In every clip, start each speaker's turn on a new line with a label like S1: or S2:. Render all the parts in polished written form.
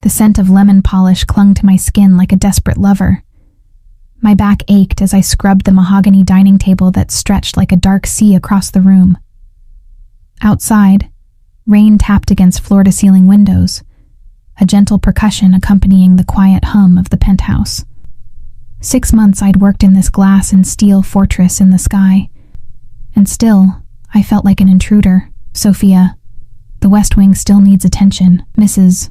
S1: The scent of lemon polish clung to my skin like a desperate lover. My back ached as I scrubbed the mahogany dining table that stretched like a dark sea across the room. Outside, rain tapped against floor-to-ceiling windows, a gentle percussion accompanying the quiet hum of the penthouse. 6 months I'd worked in this glass and steel fortress in the sky, and still, I felt like an intruder. Sophia, the West Wing still needs attention. Mrs.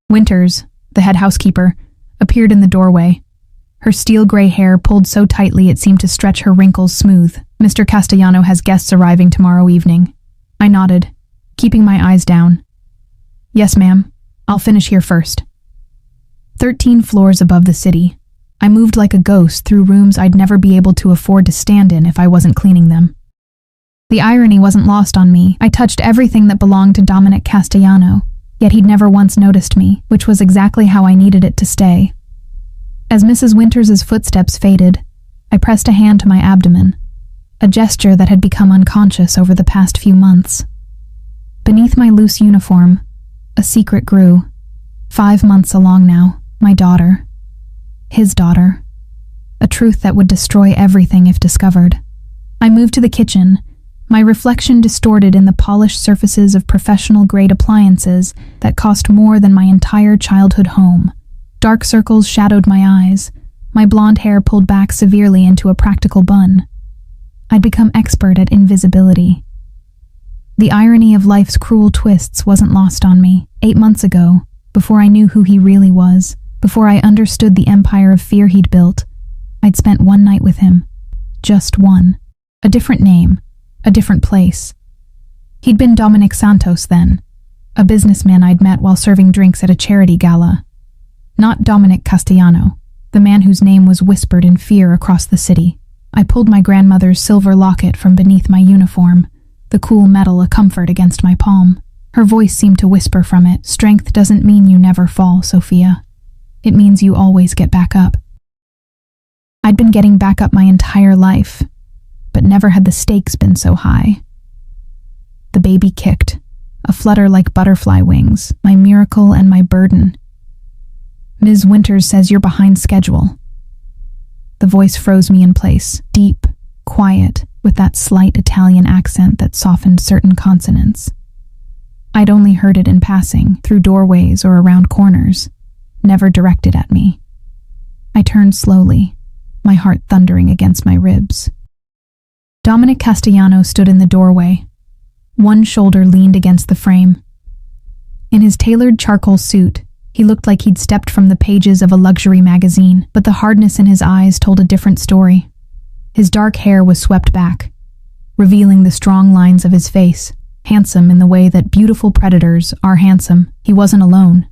S1: Winters, the head housekeeper, appeared in the doorway. Her steel-gray hair pulled so tightly it seemed to stretch her wrinkles smooth. Mr. Castellano has guests arriving tomorrow evening. I nodded, keeping my eyes down. Yes, ma'am. I'll finish here first. 13 floors above the city. I moved like a ghost through rooms I'd never be able to afford to stand in if I wasn't cleaning them. The irony wasn't lost on me. I touched everything that belonged to Dominic Castellano, yet he'd never once noticed me, which was exactly how I needed it to stay. As Mrs. Winters's footsteps faded, I pressed a hand to my abdomen, a gesture that had become unconscious over the past few months. Beneath my loose uniform, a secret grew. 5 months along now, my daughter. His daughter. A truth that would destroy everything if discovered. I moved to the kitchen, my reflection distorted in the polished surfaces of professional-grade appliances that cost more than my entire childhood home. Dark circles shadowed my eyes, my blonde hair pulled back severely into a practical bun. I'd become expert at invisibility. The irony of life's cruel twists wasn't lost on me. 8 months ago, before I knew who he really was, before I understood the empire of fear he'd built, I'd spent one night with him. Just one. A different name, a different place. He'd been Dominic Santos then, a businessman I'd met while serving drinks at a charity gala. Not Dominic Castellano, the man whose name was whispered in fear across the city. I pulled my grandmother's silver locket from beneath my uniform, the cool metal a comfort against my palm. Her voice seemed to whisper from it, "Strength doesn't mean you never fall, Sophia. It means you always get back up." I'd been getting back up my entire life, but never had the stakes been so high. The baby kicked, a flutter like butterfly wings, my miracle and my burden. "Ms. Winters says you're behind schedule." The voice froze me in place, deep, quiet, with that slight Italian accent that softened certain consonants. I'd only heard it in passing, through doorways or around corners, never directed at me. I turned slowly, my heart thundering against my ribs. Dominic Castellano stood in the doorway. One shoulder leaned against the frame. In his tailored charcoal suit, he looked like he'd stepped from the pages of a luxury magazine, but the hardness in his eyes told a different story. His dark hair was swept back, revealing the strong lines of his face, handsome in the way that beautiful predators are handsome. He wasn't alone.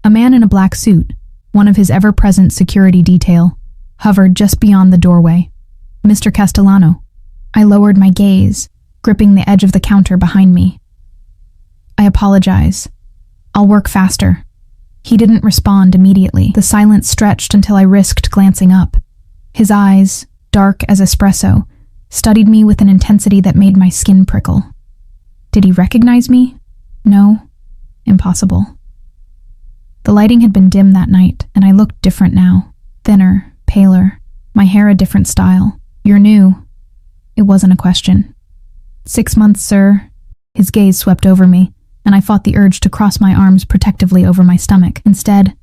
S1: A man in a black suit, one of his ever-present security detail, hovered just beyond the doorway. "Mr. Castellano." I lowered my gaze, gripping the edge of the counter behind me. "I apologize. I'll work faster." He didn't respond immediately. The silence stretched until I risked glancing up. His eyes, dark as espresso, studied me with an intensity that made my skin prickle. Did he recognize me? No. Impossible. The lighting had been dim that night, and I looked different now. Thinner, paler, my hair a different style. "You're new." It wasn't a question. 6 months, sir." His gaze swept over me, and I fought the urge to cross my arms protectively over my stomach. Instead,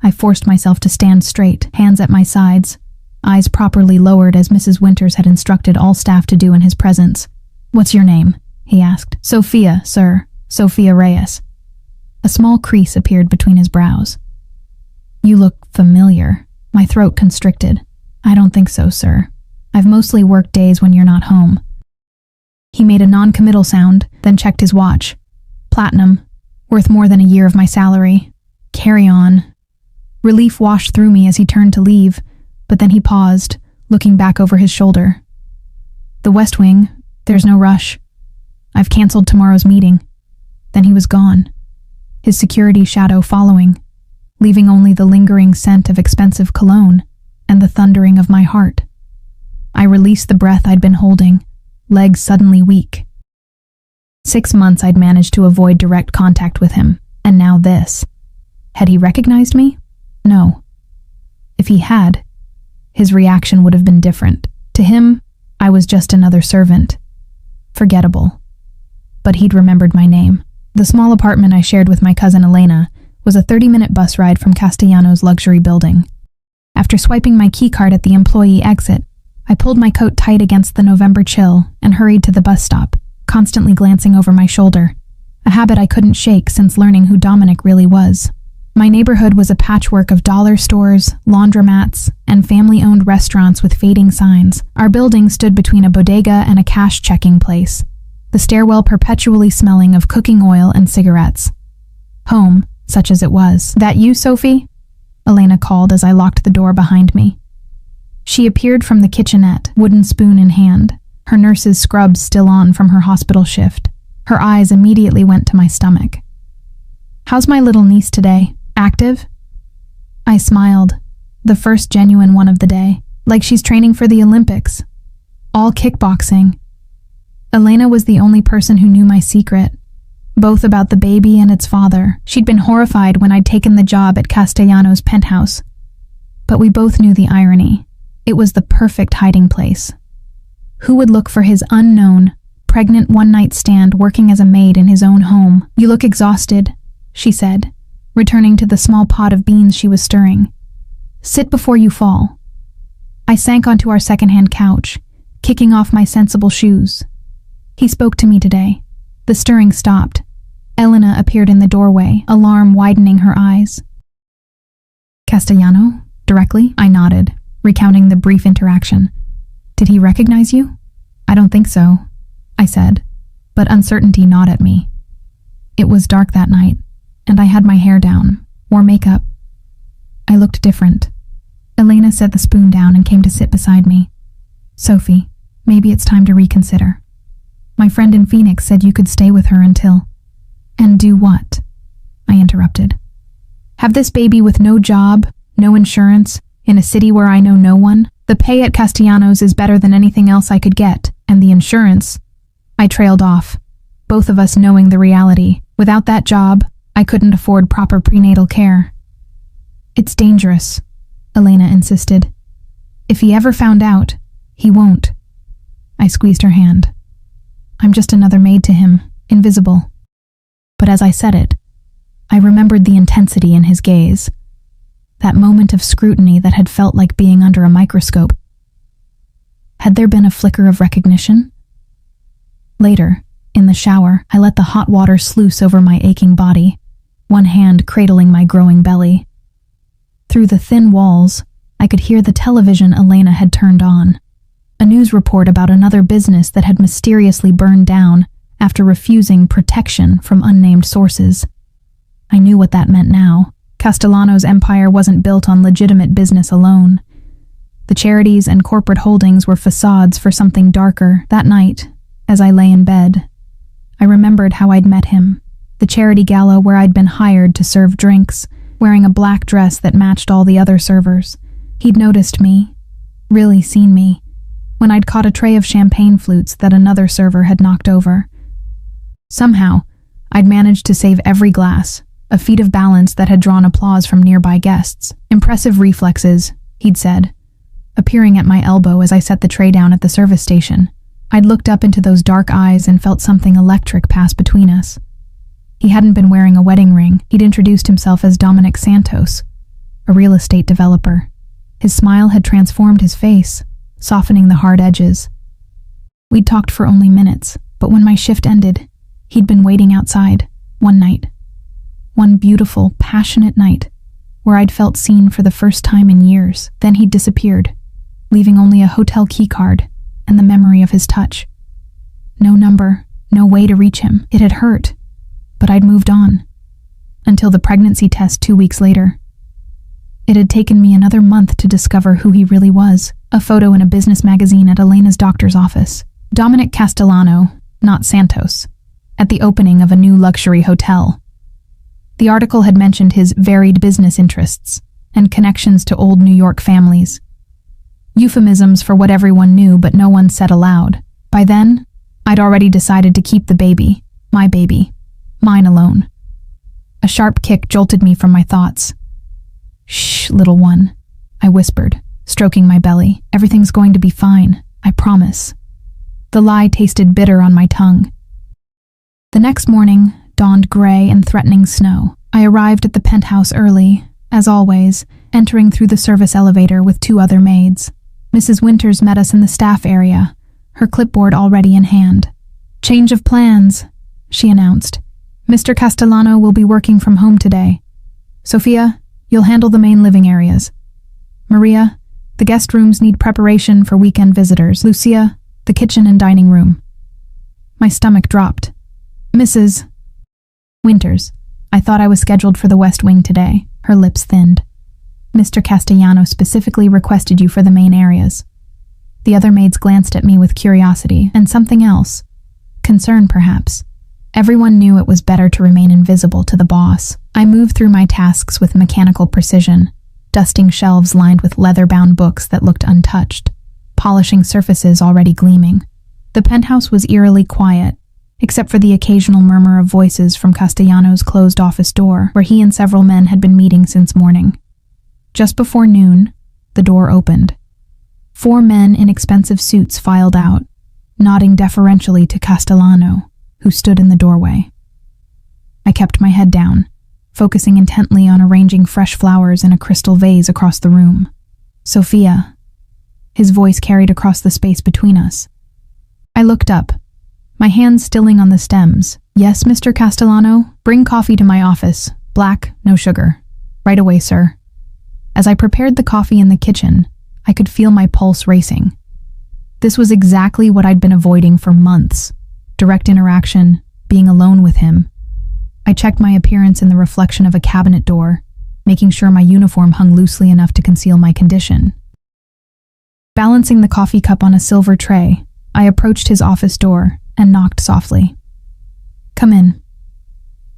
S1: I forced myself to stand straight, hands at my sides, eyes properly lowered as Mrs. Winters had instructed all staff to do in his presence. "What's your name?" he asked. "Sophia, sir. Sophia Reyes." A small crease appeared between his brows. "You look familiar." My throat constricted. "I don't think so, sir. I've mostly worked days when you're not home." He made a non-committal sound, then checked his watch. "Platinum. Worth more than a year of my salary." "Carry on." Relief washed through me as he turned to leave, but then he paused, looking back over his shoulder. "The West Wing. There's no rush. I've canceled tomorrow's meeting." Then he was gone, his security shadow following, leaving only the lingering scent of expensive cologne and the thundering of my heart. I released the breath I'd been holding, legs suddenly weak. 6 months I'd managed to avoid direct contact with him, and now this. Had he recognized me? No. If he had, his reaction would have been different. To him, I was just another servant. Forgettable. But he'd remembered my name. The small apartment I shared with my cousin Elena was a 30-minute bus ride from Castellanos' luxury building. After swiping my keycard at the employee exit, I pulled my coat tight against the November chill and hurried to the bus stop, constantly glancing over my shoulder, a habit I couldn't shake since learning who Dominic really was. My neighborhood was a patchwork of dollar stores, laundromats, and family-owned restaurants with fading signs. Our building stood between a bodega and a cash-checking place, the stairwell perpetually smelling of cooking oil and cigarettes. Home, such as it was. "That you, Sophie?" Elena called as I locked the door behind me. She appeared from the kitchenette, wooden spoon in hand, her nurse's scrubs still on from her hospital shift. Her eyes immediately went to my stomach. "How's my little niece today? Active?" I smiled, the first genuine one of the day, like she's training for the Olympics. All kickboxing. Elena was the only person who knew my secret, both about the baby and its father. She'd been horrified when I'd taken the job at Castellanos' penthouse. But we both knew the irony. It was the perfect hiding place. Who would look for his unknown, pregnant one-night stand working as a maid in his own home? "You look exhausted," she said, returning to the small pot of beans she was stirring. "Sit before you fall." I sank onto our second-hand couch, kicking off my sensible shoes. He spoke to me today. The stirring stopped. Elena appeared in the doorway, alarm widening her eyes. "Castellano? Directly?" I nodded, recounting the brief interaction. "Did he recognize you?" "I don't think so," I said, but uncertainty gnawed at me. It was dark that night, and I had my hair down, wore makeup. I looked different. Elena set the spoon down and came to sit beside me. "Sophie, maybe it's time to reconsider. My friend in Phoenix said you could stay with her until—" "And do what?" I interrupted. "Have this baby with no job, no insurance, in a city where I know no one? The pay at Castellanos is better than anything else I could get, and the insurance—" I trailed off, both of us knowing the reality. Without that job, I couldn't afford proper prenatal care. "It's dangerous," Elena insisted. "If he ever found out, he won't." I squeezed her hand. "I'm just another maid to him, invisible." But as I said it, I remembered the intensity in his gaze, that moment of scrutiny that had felt like being under a microscope. Had there been a flicker of recognition? Later, in the shower, I let the hot water sluice over my aching body, one hand cradling my growing belly. Through the thin walls, I could hear the television Elena had turned on, a news report about another business that had mysteriously burned down after refusing protection from unnamed sources. I knew what that meant now. Castellanos' empire wasn't built on legitimate business alone. The charities and corporate holdings were facades for something darker. That night, as I lay in bed, I remembered how I'd met him, the charity gala where I'd been hired to serve drinks, wearing a black dress that matched all the other servers. He'd noticed me, really seen me, when I'd caught a tray of champagne flutes that another server had knocked over. Somehow, I'd managed to save every glass, a feat of balance that had drawn applause from nearby guests. "Impressive reflexes," he'd said, appearing at my elbow as I set the tray down at the service station. I'd looked up into those dark eyes and felt something electric pass between us. He hadn't been wearing a wedding ring. He'd introduced himself as Dominic Santos, a real estate developer. His smile had transformed his face, softening the hard edges. We'd talked for only minutes, but when my shift ended, he'd been waiting outside, one night. One beautiful, passionate night, where I'd felt seen for the first time in years. Then he'd disappeared, leaving only a hotel keycard and the memory of his touch. No number, no way to reach him. It had hurt, but I'd moved on. Until the pregnancy test 2 weeks later. It had taken me another month to discover who he really was. A photo in a business magazine at Elena's doctor's office. Dominic Castellano, not Santos, at the opening of a new luxury hotel. The article had mentioned his varied business interests and connections to old New York families. Euphemisms for what everyone knew but no one said aloud. By then, I'd already decided to keep the baby, my baby, mine alone. A sharp kick jolted me from my thoughts. "Shh, little one," I whispered, stroking my belly. "Everything's going to be fine, I promise." The lie tasted bitter on my tongue. The next morning dawned gray and threatening snow. I arrived at the penthouse early, as always, entering through the service elevator with 2 other maids. Mrs. Winters met us in the staff area, her clipboard already in hand. "Change of plans," she announced. "Mr. Castellano will be working from home today. Sophia, you'll handle the main living areas. Maria, the guest rooms need preparation for weekend visitors. Lucia, the kitchen and dining room." My stomach dropped. "Mrs. Winters, I thought I was scheduled for the West Wing today." Her lips thinned. "Mr. Castellano specifically requested you for the main areas." The other maids glanced at me with curiosity and something else. Concern, perhaps. Everyone knew it was better to remain invisible to the boss. I moved through my tasks with mechanical precision, dusting shelves lined with leather-bound books that looked untouched, polishing surfaces already gleaming. The penthouse was eerily quiet, except for the occasional murmur of voices from Castellano's closed office door, where he and several men had been meeting since morning. Just before noon, the door opened. 4 men in expensive suits filed out, nodding deferentially to Castellano, who stood in the doorway. I kept my head down, focusing intently on arranging fresh flowers in a crystal vase across the room. "Sophia." His voice carried across the space between us. I looked up, my hands stilling on the stems. "Yes, Mr. Castellano, bring coffee to my office. Black, no sugar. Right away, sir." As I prepared the coffee in the kitchen, I could feel my pulse racing. This was exactly what I'd been avoiding for months. Direct interaction, being alone with him. I checked my appearance in the reflection of a cabinet door, making sure my uniform hung loosely enough to conceal my condition. Balancing the coffee cup on a silver tray, I approached his office door and knocked softly. "Come in."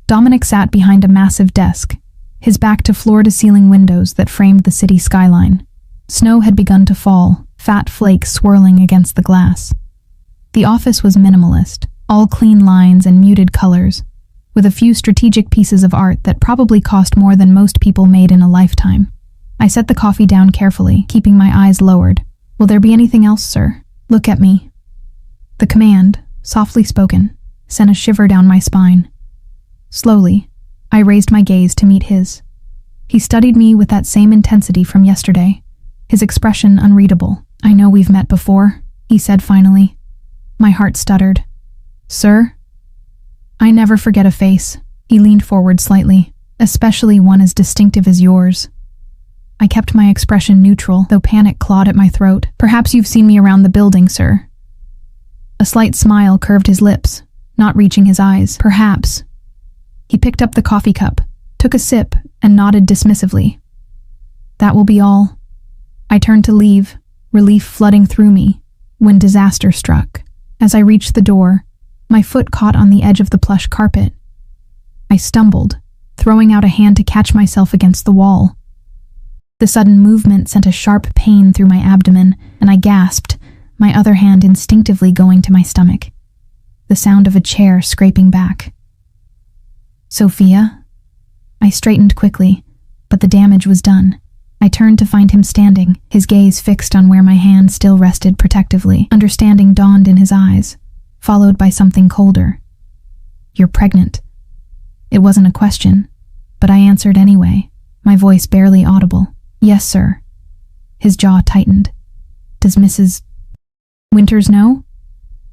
S1: Dominic sat behind a massive desk, his back to floor-to-ceiling windows that framed the city skyline. Snow had begun to fall, fat flakes swirling against the glass. The office was minimalist, all clean lines and muted colors, with a few strategic pieces of art that probably cost more than most people made in a lifetime. I set the coffee down carefully, keeping my eyes lowered. "Will there be anything else, sir? Look at me." The command, softly spoken, sent a shiver down my spine. Slowly, I raised my gaze to meet his. He studied me with that same intensity from yesterday, his expression unreadable. "I know we've met before," he said finally. My heart stuttered. "Sir?" "I never forget a face." He leaned forward slightly, "especially one as distinctive as yours." I kept my expression neutral, though panic clawed at my throat. "Perhaps you've seen me around the building, sir." A slight smile curved his lips, not reaching his eyes. "Perhaps." He picked up the coffee cup, took a sip, and nodded dismissively. "That will be all." I turned to leave, relief flooding through me, when disaster struck. As I reached the door, my foot caught on the edge of the plush carpet. I stumbled, throwing out a hand to catch myself against the wall. The sudden movement sent a sharp pain through my abdomen, and I gasped, my other hand instinctively going to my stomach. The sound of a chair scraping back. "Sophia?" I straightened quickly, but the damage was done. I turned to find him standing, his gaze fixed on where my hand still rested protectively. Understanding dawned in his eyes, followed by something colder. "You're pregnant." It wasn't a question, but I answered anyway, my voice barely audible. "Yes, sir." His jaw tightened. "Does Mrs. Winters know?"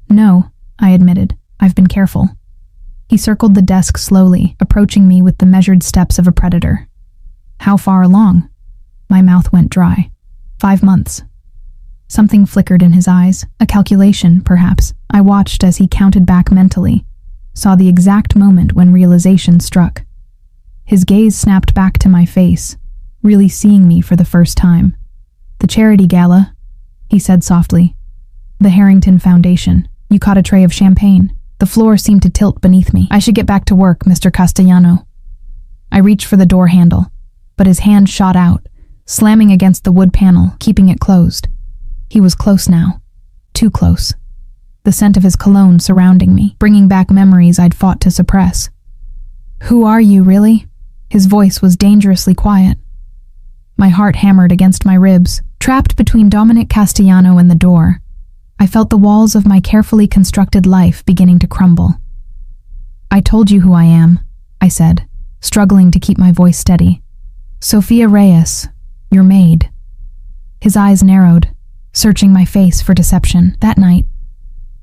S1: "No," I admitted. "I've been careful." He circled the desk slowly, approaching me with the measured steps of a predator. "How far along?" My mouth went dry. 5 months. Something flickered in his eyes, a calculation, perhaps. I watched as he counted back mentally, saw the exact moment when realization struck. His gaze snapped back to my face, really seeing me for the first time. "The charity gala," he said softly. "The Harrington Foundation. You caught a tray of champagne." The floor seemed to tilt beneath me. "I should get back to work, Mr. Castellano." I reached for the door handle, but his hand shot out, slamming against the wood panel, keeping it closed. He was close now. Too close. The scent of his cologne surrounding me, bringing back memories I'd fought to suppress. Who are you, really? His voice was dangerously quiet. My heart hammered against my ribs, trapped between Dominic Castellano and the door. I felt the walls of my carefully constructed life beginning to crumble. I told you who I am, I said, struggling to keep my voice steady. Sofia Reyes, your maid. His eyes narrowed, searching my face for deception. That night,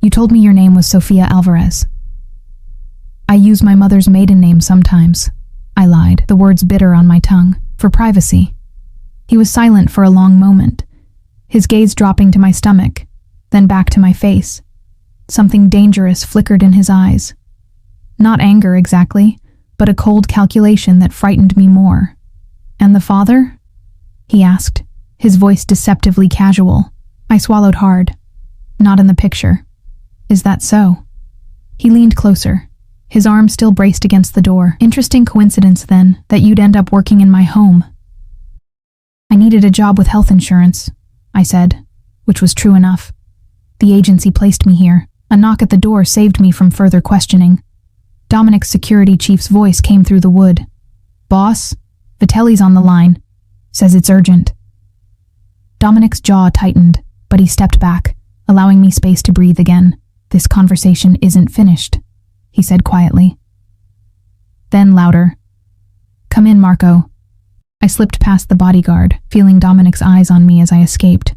S1: you told me your name was Sofia Alvarez. I use my mother's maiden name sometimes, I lied, the words bitter on my tongue, for privacy. He was silent for a long moment, his gaze dropping to my stomach, then back to my face. Something dangerous flickered in his eyes. Not anger exactly, but a cold calculation that frightened me more. And the father? He asked, his voice deceptively casual. I swallowed hard. Not in the picture. Is that so? He leaned closer, his arm still braced against the door. Interesting coincidence, then, that you'd end up working in my home. I needed a job with health insurance, I said, which was true enough. The agency placed me here. A knock at the door saved me from further questioning. Dominic's security chief's voice came through the wood. Boss, Vitelli's on the line. Says it's urgent. Dominic's jaw tightened, but he stepped back, allowing me space to breathe again. This conversation isn't finished, he said quietly. Then louder. Come in, Marco. I slipped past the bodyguard, feeling Dominic's eyes on me as I escaped.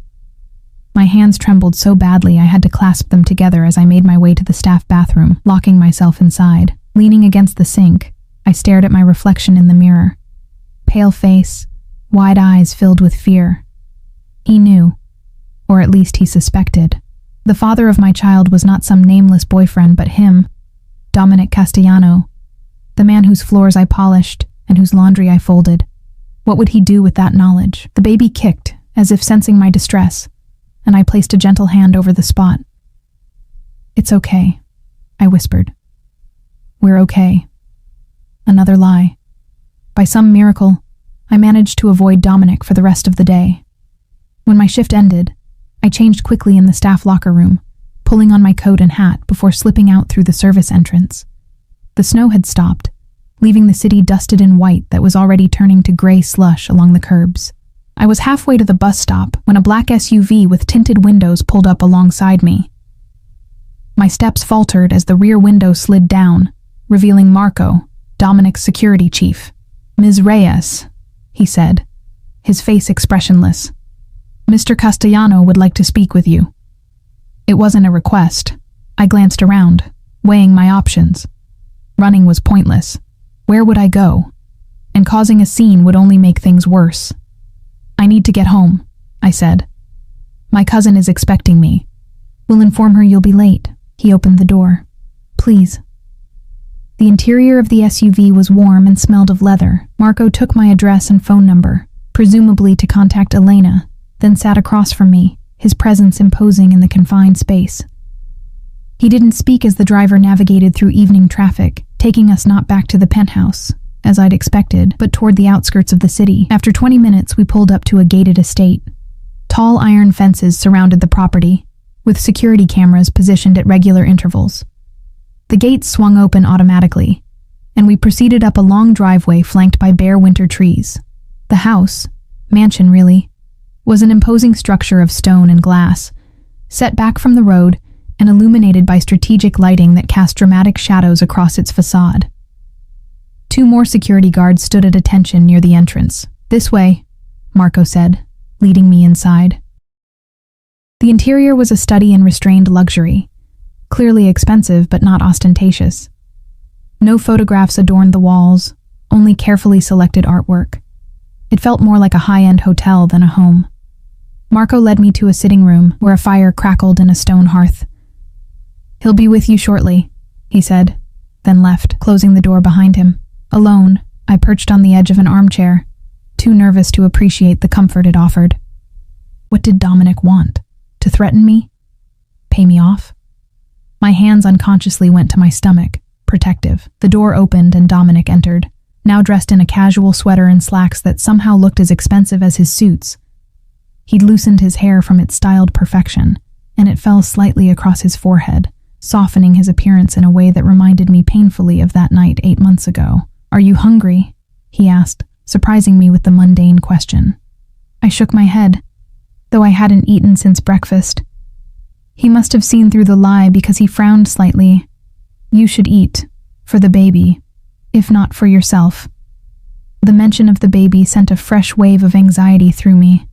S1: My hands trembled so badly I had to clasp them together as I made my way to the staff bathroom, locking myself inside. Leaning against the sink, I stared at my reflection in the mirror. Pale face, wide eyes filled with fear. He knew, or at least he suspected. The father of my child was not some nameless boyfriend, but him, Dominic Castellano, the man whose floors I polished and whose laundry I folded. What would he do with that knowledge? The baby kicked, as if sensing my distress, and I placed a gentle hand over the spot. It's okay, I whispered. We're okay. Another lie. By some miracle, I managed to avoid Dominic for the rest of the day. When my shift ended, I changed quickly in the staff locker room, pulling on my coat and hat before slipping out through the service entrance. The snow had stopped, leaving the city dusted in white that was already turning to gray slush along the curbs. I was halfway to the bus stop when a black SUV with tinted windows pulled up alongside me. My steps faltered as the rear window slid down, revealing Marco, Dominic's security chief. Ms. Reyes, he said, his face expressionless. Mr. Castellano would like to speak with you. It wasn't a request. I glanced around, weighing my options. Running was pointless. Where would I go? And causing a scene would only make things worse. I need to get home, I said. My cousin is expecting me. We'll inform her you'll be late. He opened the door. Please. The interior of the SUV was warm and smelled of leather. Marco took my address and phone number, presumably to contact Elena, then sat across from me, his presence imposing in the confined space. He didn't speak as the driver navigated through evening traffic, taking us not back to the penthouse, as I'd expected, but toward the outskirts of the city. After 20 minutes, we pulled up to a gated estate. Tall iron fences surrounded the property, with security cameras positioned at regular intervals. The gates swung open automatically, and we proceeded up a long driveway flanked by bare winter trees. The house, mansion really, was an imposing structure of stone and glass, set back from the road and illuminated by strategic lighting that cast dramatic shadows across its facade. 2 more security guards stood at attention near the entrance. This way, Marco said, leading me inside. The interior was a study in restrained luxury, clearly expensive but not ostentatious. No photographs adorned the walls, only carefully selected artwork. It felt more like a high-end hotel than a home. Marco led me to a sitting room where a fire crackled in a stone hearth. He'll be with you shortly, he said, then left, closing the door behind him. Alone, I perched on the edge of an armchair, too nervous to appreciate the comfort it offered. What did Dominic want? To threaten me? Pay me off? My hands unconsciously went to my stomach, protective. The door opened and Dominic entered, now dressed in a casual sweater and slacks that somehow looked as expensive as his suits. He'd loosened his hair from its styled perfection, and it fell slightly across his forehead, softening his appearance in a way that reminded me painfully of that night 8 months ago. "Are you hungry?" he asked, surprising me with the mundane question. I shook my head, though I hadn't eaten since breakfast. He must have seen through the lie because he frowned slightly. "You should eat, for the baby, if not for yourself." The mention of the baby sent a fresh wave of anxiety through me.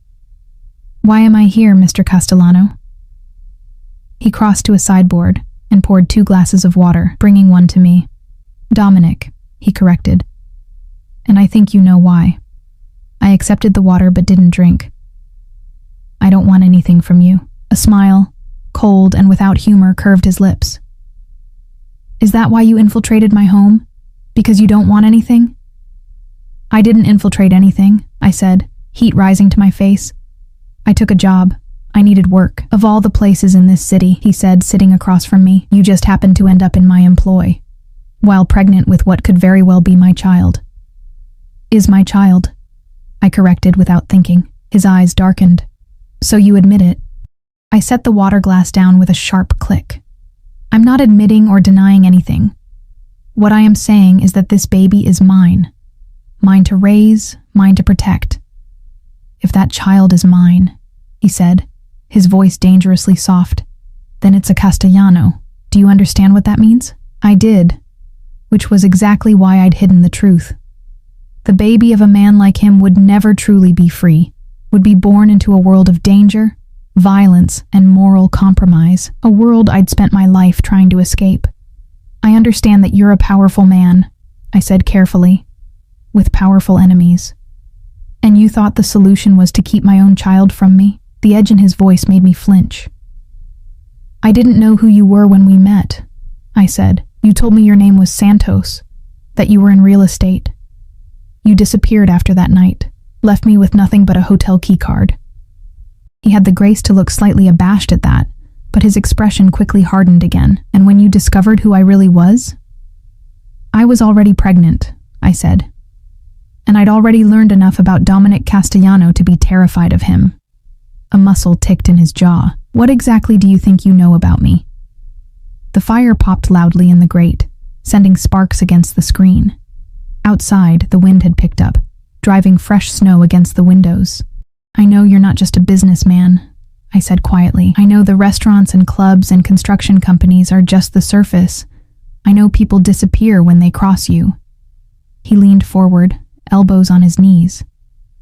S1: "Why am I here, Mr. Castellano?" He crossed to a sideboard and poured 2 glasses of water, bringing one to me. "Dominic," he corrected. "And I think you know why." I accepted the water but didn't drink. "I don't want anything from you." A smile, cold and without humor, curved his lips. "Is that why you infiltrated my home? Because you don't want anything?" "I didn't infiltrate anything," I said, heat rising to my face. "I took a job. I needed work. Of all the places in this city," he said, sitting across from me, "you just happened to end up in my employ, while pregnant with what could very well be my child." "Is my child," I corrected without thinking. His eyes darkened. "So you admit it?" I set the water glass down with a sharp click. "I'm not admitting or denying anything. What I am saying is that this baby is mine. Mine to raise, mine to protect. If that child is mine," he said, his voice dangerously soft, "then it's a Castellano. Do you understand what that means?" I did, which was exactly why I'd hidden the truth. The baby of a man like him would never truly be free, would be born into a world of danger, violence, and moral compromise, a world I'd spent my life trying to escape. "I understand that you're a powerful man," I said carefully, "with powerful enemies. And you thought the solution was to keep my own child from me?" The edge in his voice made me flinch. "I didn't know who you were when we met," I said. "You told me your name was Santos, that you were in real estate. You disappeared after that night, left me with nothing but a hotel keycard." He had the grace to look slightly abashed at that, but his expression quickly hardened again. "And when you discovered who I really was?" "I was already pregnant," I said. "And I'd already learned enough about Dominic Castellano to be terrified of him." A muscle ticked in his jaw. "What exactly do you think you know about me?" The fire popped loudly in the grate, sending sparks against the screen. Outside, the wind had picked up, driving fresh snow against the windows. "I know you're not just a businessman," I said quietly. "I know the restaurants and clubs and construction companies are just the surface. I know people disappear when they cross you." He leaned forward, elbows on his knees.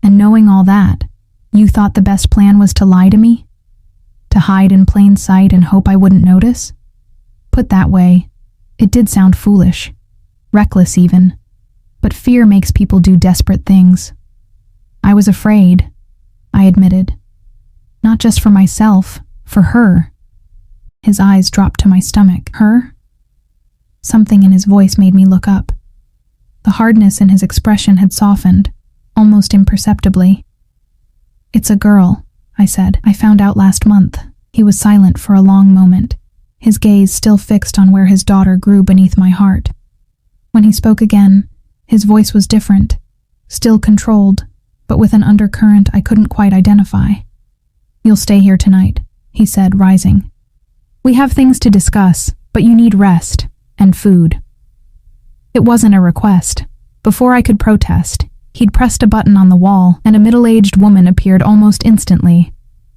S1: "And knowing all that, you thought the best plan was to lie to me? To hide in plain sight and hope I wouldn't notice?" Put that way, it did sound foolish, reckless even, but fear makes people do desperate things. "I was afraid," I admitted. "Not just for myself, for her." His eyes dropped to my stomach. "Her?" Something in his voice made me look up. The hardness in his expression had softened, almost imperceptibly. "It's a girl," I said. "I found out last month." He was silent for a long moment, his gaze still fixed on where his daughter grew beneath my heart. When he spoke again, his voice was different, still controlled, but with an undercurrent I couldn't quite identify. "You'll stay here tonight," he said, rising. "We have things to discuss, but you need rest and food." It wasn't a request. Before I could protest, he'd pressed a button on the wall, and a middle-aged woman appeared almost instantly.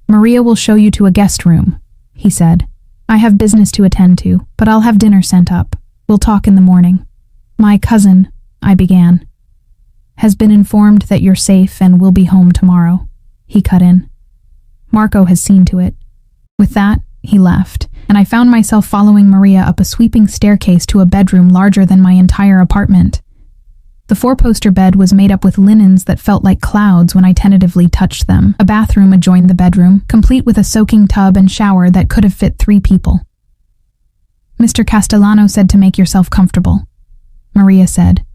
S1: "Maria will show you to a guest room," he said. "I have business to attend to, but I'll have dinner sent up. We'll talk in the morning." "My cousin," I began, "has been informed that you're safe and will be home tomorrow," he cut in. "Marco has seen to it." With that, he left, and I found myself following Maria up a sweeping staircase to a bedroom larger than my entire apartment. The four-poster bed was made up with linens that felt like clouds when I tentatively touched them. A bathroom adjoined the bedroom, complete with a soaking tub and shower that could have fit 3 people. "Mr. Castellano said to make yourself comfortable," Maria said,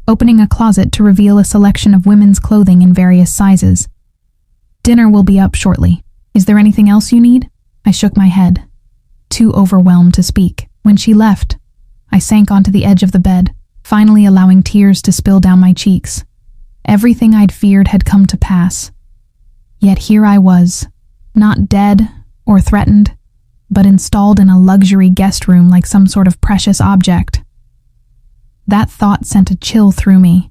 S1: opening a closet to reveal a selection of women's clothing in various sizes. "Dinner will be up shortly. Is there anything else you need?" I shook my head, too overwhelmed to speak. When she left, I sank onto the edge of the bed, finally allowing tears to spill down my cheeks. Everything I'd feared had come to pass. Yet here I was, not dead or threatened, but installed in a luxury guest room like some sort of precious object. That thought sent a chill through me.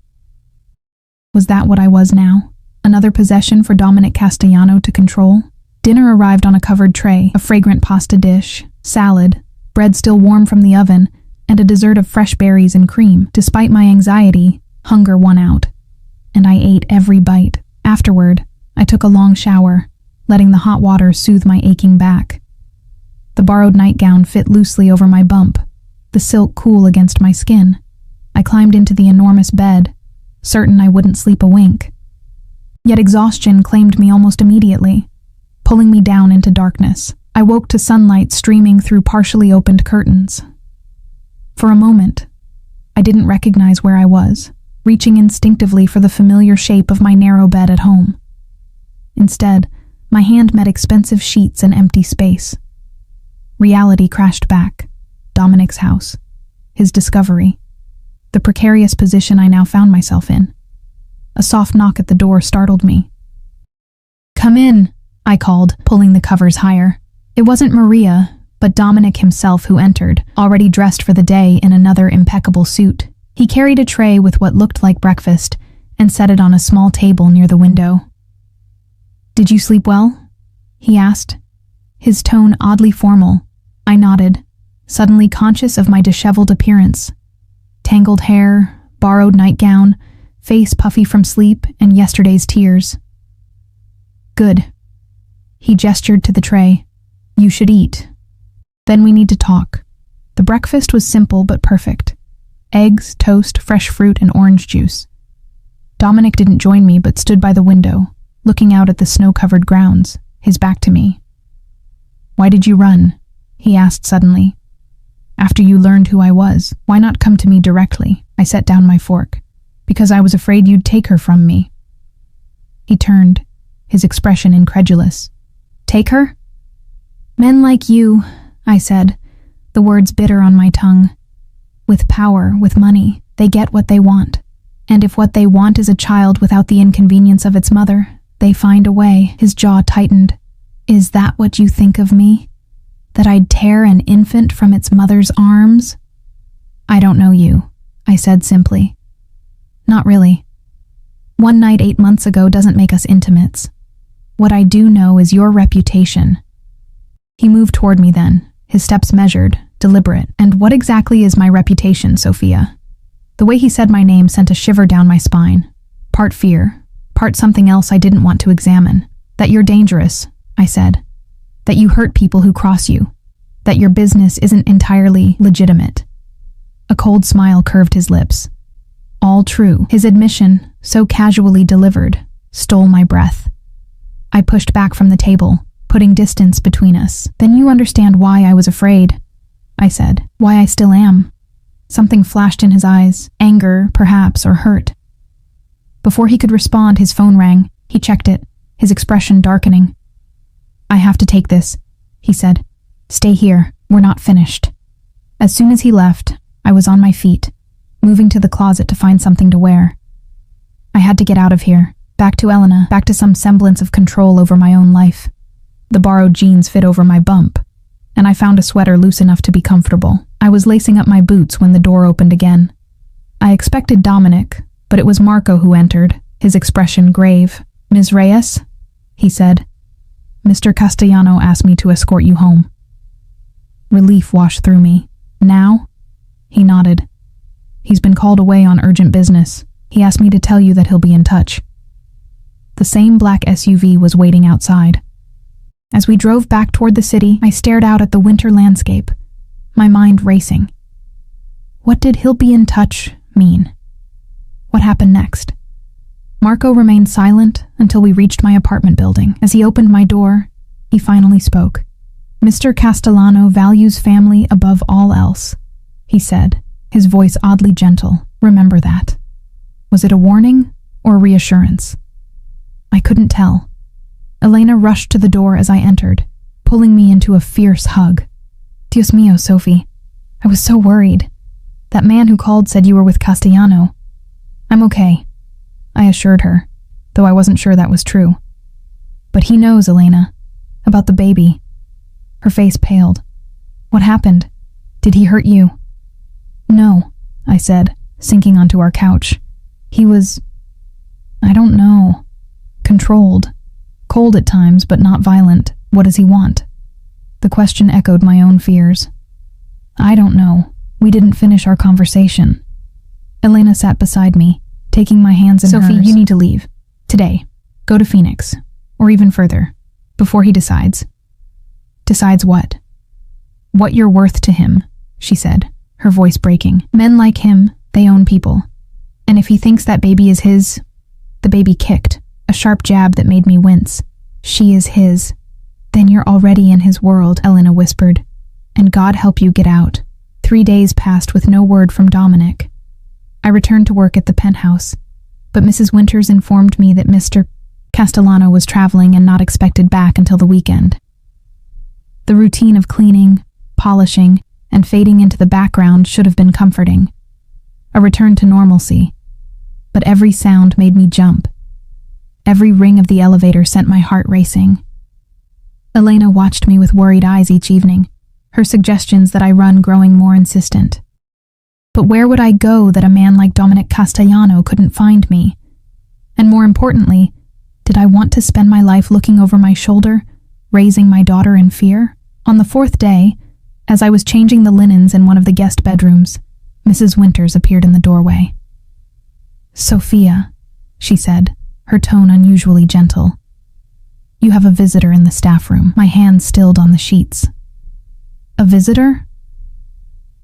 S1: Was that what I was now? Another possession for Dominic Castellano to control? Dinner arrived on a covered tray, a fragrant pasta dish, salad, bread still warm from the oven, and a dessert of fresh berries and cream. Despite my anxiety, hunger won out, and I ate every bite. Afterward, I took a long shower, letting the hot water soothe my aching back. The borrowed nightgown fit loosely over my bump, the silk cool against my skin. I climbed into the enormous bed, certain I wouldn't sleep a wink. Yet exhaustion claimed me almost immediately, pulling me down into darkness. I woke to sunlight streaming through partially opened curtains. For a moment, I didn't recognize where I was, reaching instinctively for the familiar shape of my narrow bed at home. Instead, my hand met expensive sheets and empty space. Reality crashed back. Dominic's house. His discovery. The precarious position I now found myself in. A soft knock at the door startled me. "Come in," I called, pulling the covers higher. It wasn't Maria, but Dominic himself who entered, already dressed for the day in another impeccable suit. He carried a tray with what looked like breakfast and set it on a small table near the window. "Did you sleep well?" he asked, his tone oddly formal. I nodded, suddenly conscious of my disheveled appearance. Tangled hair, borrowed nightgown, face puffy from sleep and yesterday's tears. "Good." He gestured to the tray. "You should eat. Then we need to talk." The breakfast was simple but perfect. Eggs, toast, fresh fruit, and orange juice. Dominic didn't join me but stood by the window, looking out at the snow-covered grounds, his back to me. "Why did you run?" he asked suddenly. "After you learned who I was, why not come to me directly?" I set down my fork. "Because I was afraid you'd take her from me." He turned, his expression incredulous. "Take her?" "Men like you," I said, the words bitter on my tongue. "With power, with money, they get what they want. And if what they want is a child without the inconvenience of its mother, they find a way." His jaw tightened. "Is that what you think of me? That I'd tear an infant from its mother's arms?" "I don't know you," I said simply. "Not really. One night 8 months ago doesn't make us intimates. What I do know is your reputation." He moved toward me then, his steps measured, deliberate. "And what exactly is my reputation, Sophia?" The way he said my name sent a shiver down my spine. Part fear, part something else I didn't want to examine. "That you're dangerous," I said. "That you hurt people who cross you. That your business isn't entirely legitimate." A cold smile curved his lips. All true. His admission, so casually delivered, stole my breath. I pushed back from the table, putting distance between us. "Then you understand why I was afraid," I said. "Why I still am." Something flashed in his eyes, anger, perhaps, or hurt. Before he could respond, his phone rang. He checked it, his expression darkening. "I have to take this," he said. "Stay here, we're not finished." As soon as he left, I was on my feet, moving to the closet to find something to wear. I had to get out of here, back to Elena, back to some semblance of control over my own life. The borrowed jeans fit over my bump, and I found a sweater loose enough to be comfortable. I was lacing up my boots when the door opened again. I expected Dominic, but it was Marco who entered, his expression grave. "Ms. Reyes?" he said. "Mr. Castellano asked me to escort you home." Relief washed through me. "Now?" He nodded. "He's been called away on urgent business. He asked me to tell you that he'll be in touch." The same black SUV was waiting outside. As we drove back toward the city, I stared out at the winter landscape, my mind racing. What did "he'll be in touch" mean? What happened next? Marco remained silent until we reached my apartment building. As he opened my door, he finally spoke. "Mr. Castellano values family above all else," he said, his voice oddly gentle. "Remember that." Was it a warning or reassurance? I couldn't tell. Elena rushed to the door as I entered, pulling me into a fierce hug. "Dios mío, Sophie. I was so worried. That man who called said you were with Castellano." "I'm okay," I assured her, though I wasn't sure that was true. "But he knows, Elena. About the baby." Her face paled. "What happened? Did he hurt you?" "No," I said, sinking onto our couch. He was, I don't know, controlled. Cold at times, but not violent. What does he want? The question echoed my own fears. I don't know. We didn't finish our conversation. Elena sat beside me, taking my hands in hers. Sophie, you need to leave. Today. Go to Phoenix. Or even further. Before he decides. Decides what? What you're worth to him, she said, her voice breaking. Men like him, they own people. And if he thinks that baby is his, the baby kicked, a sharp jab that made me wince. She is his. Then you're already in his world, Elena whispered. And God help you get out. 3 days passed with no word from Dominic. I returned to work at the penthouse, but Mrs. Winters informed me that Mr. Castellano was traveling and not expected back until the weekend. The routine of cleaning, polishing, and fading into the background should have been comforting. A return to normalcy. But every sound made me jump. Every ring of the elevator sent my heart racing. Elena watched me with worried eyes each evening, her suggestions that I run growing more insistent. But where would I go that a man like Dominic Castellano couldn't find me? And more importantly, did I want to spend my life looking over my shoulder, raising my daughter in fear? On the 4th day, as I was changing the linens in one of the guest bedrooms, Mrs. Winters appeared in the doorway. Sophia, she said, her tone unusually gentle. You have a visitor in the staff room. My hand stilled on the sheets. A visitor?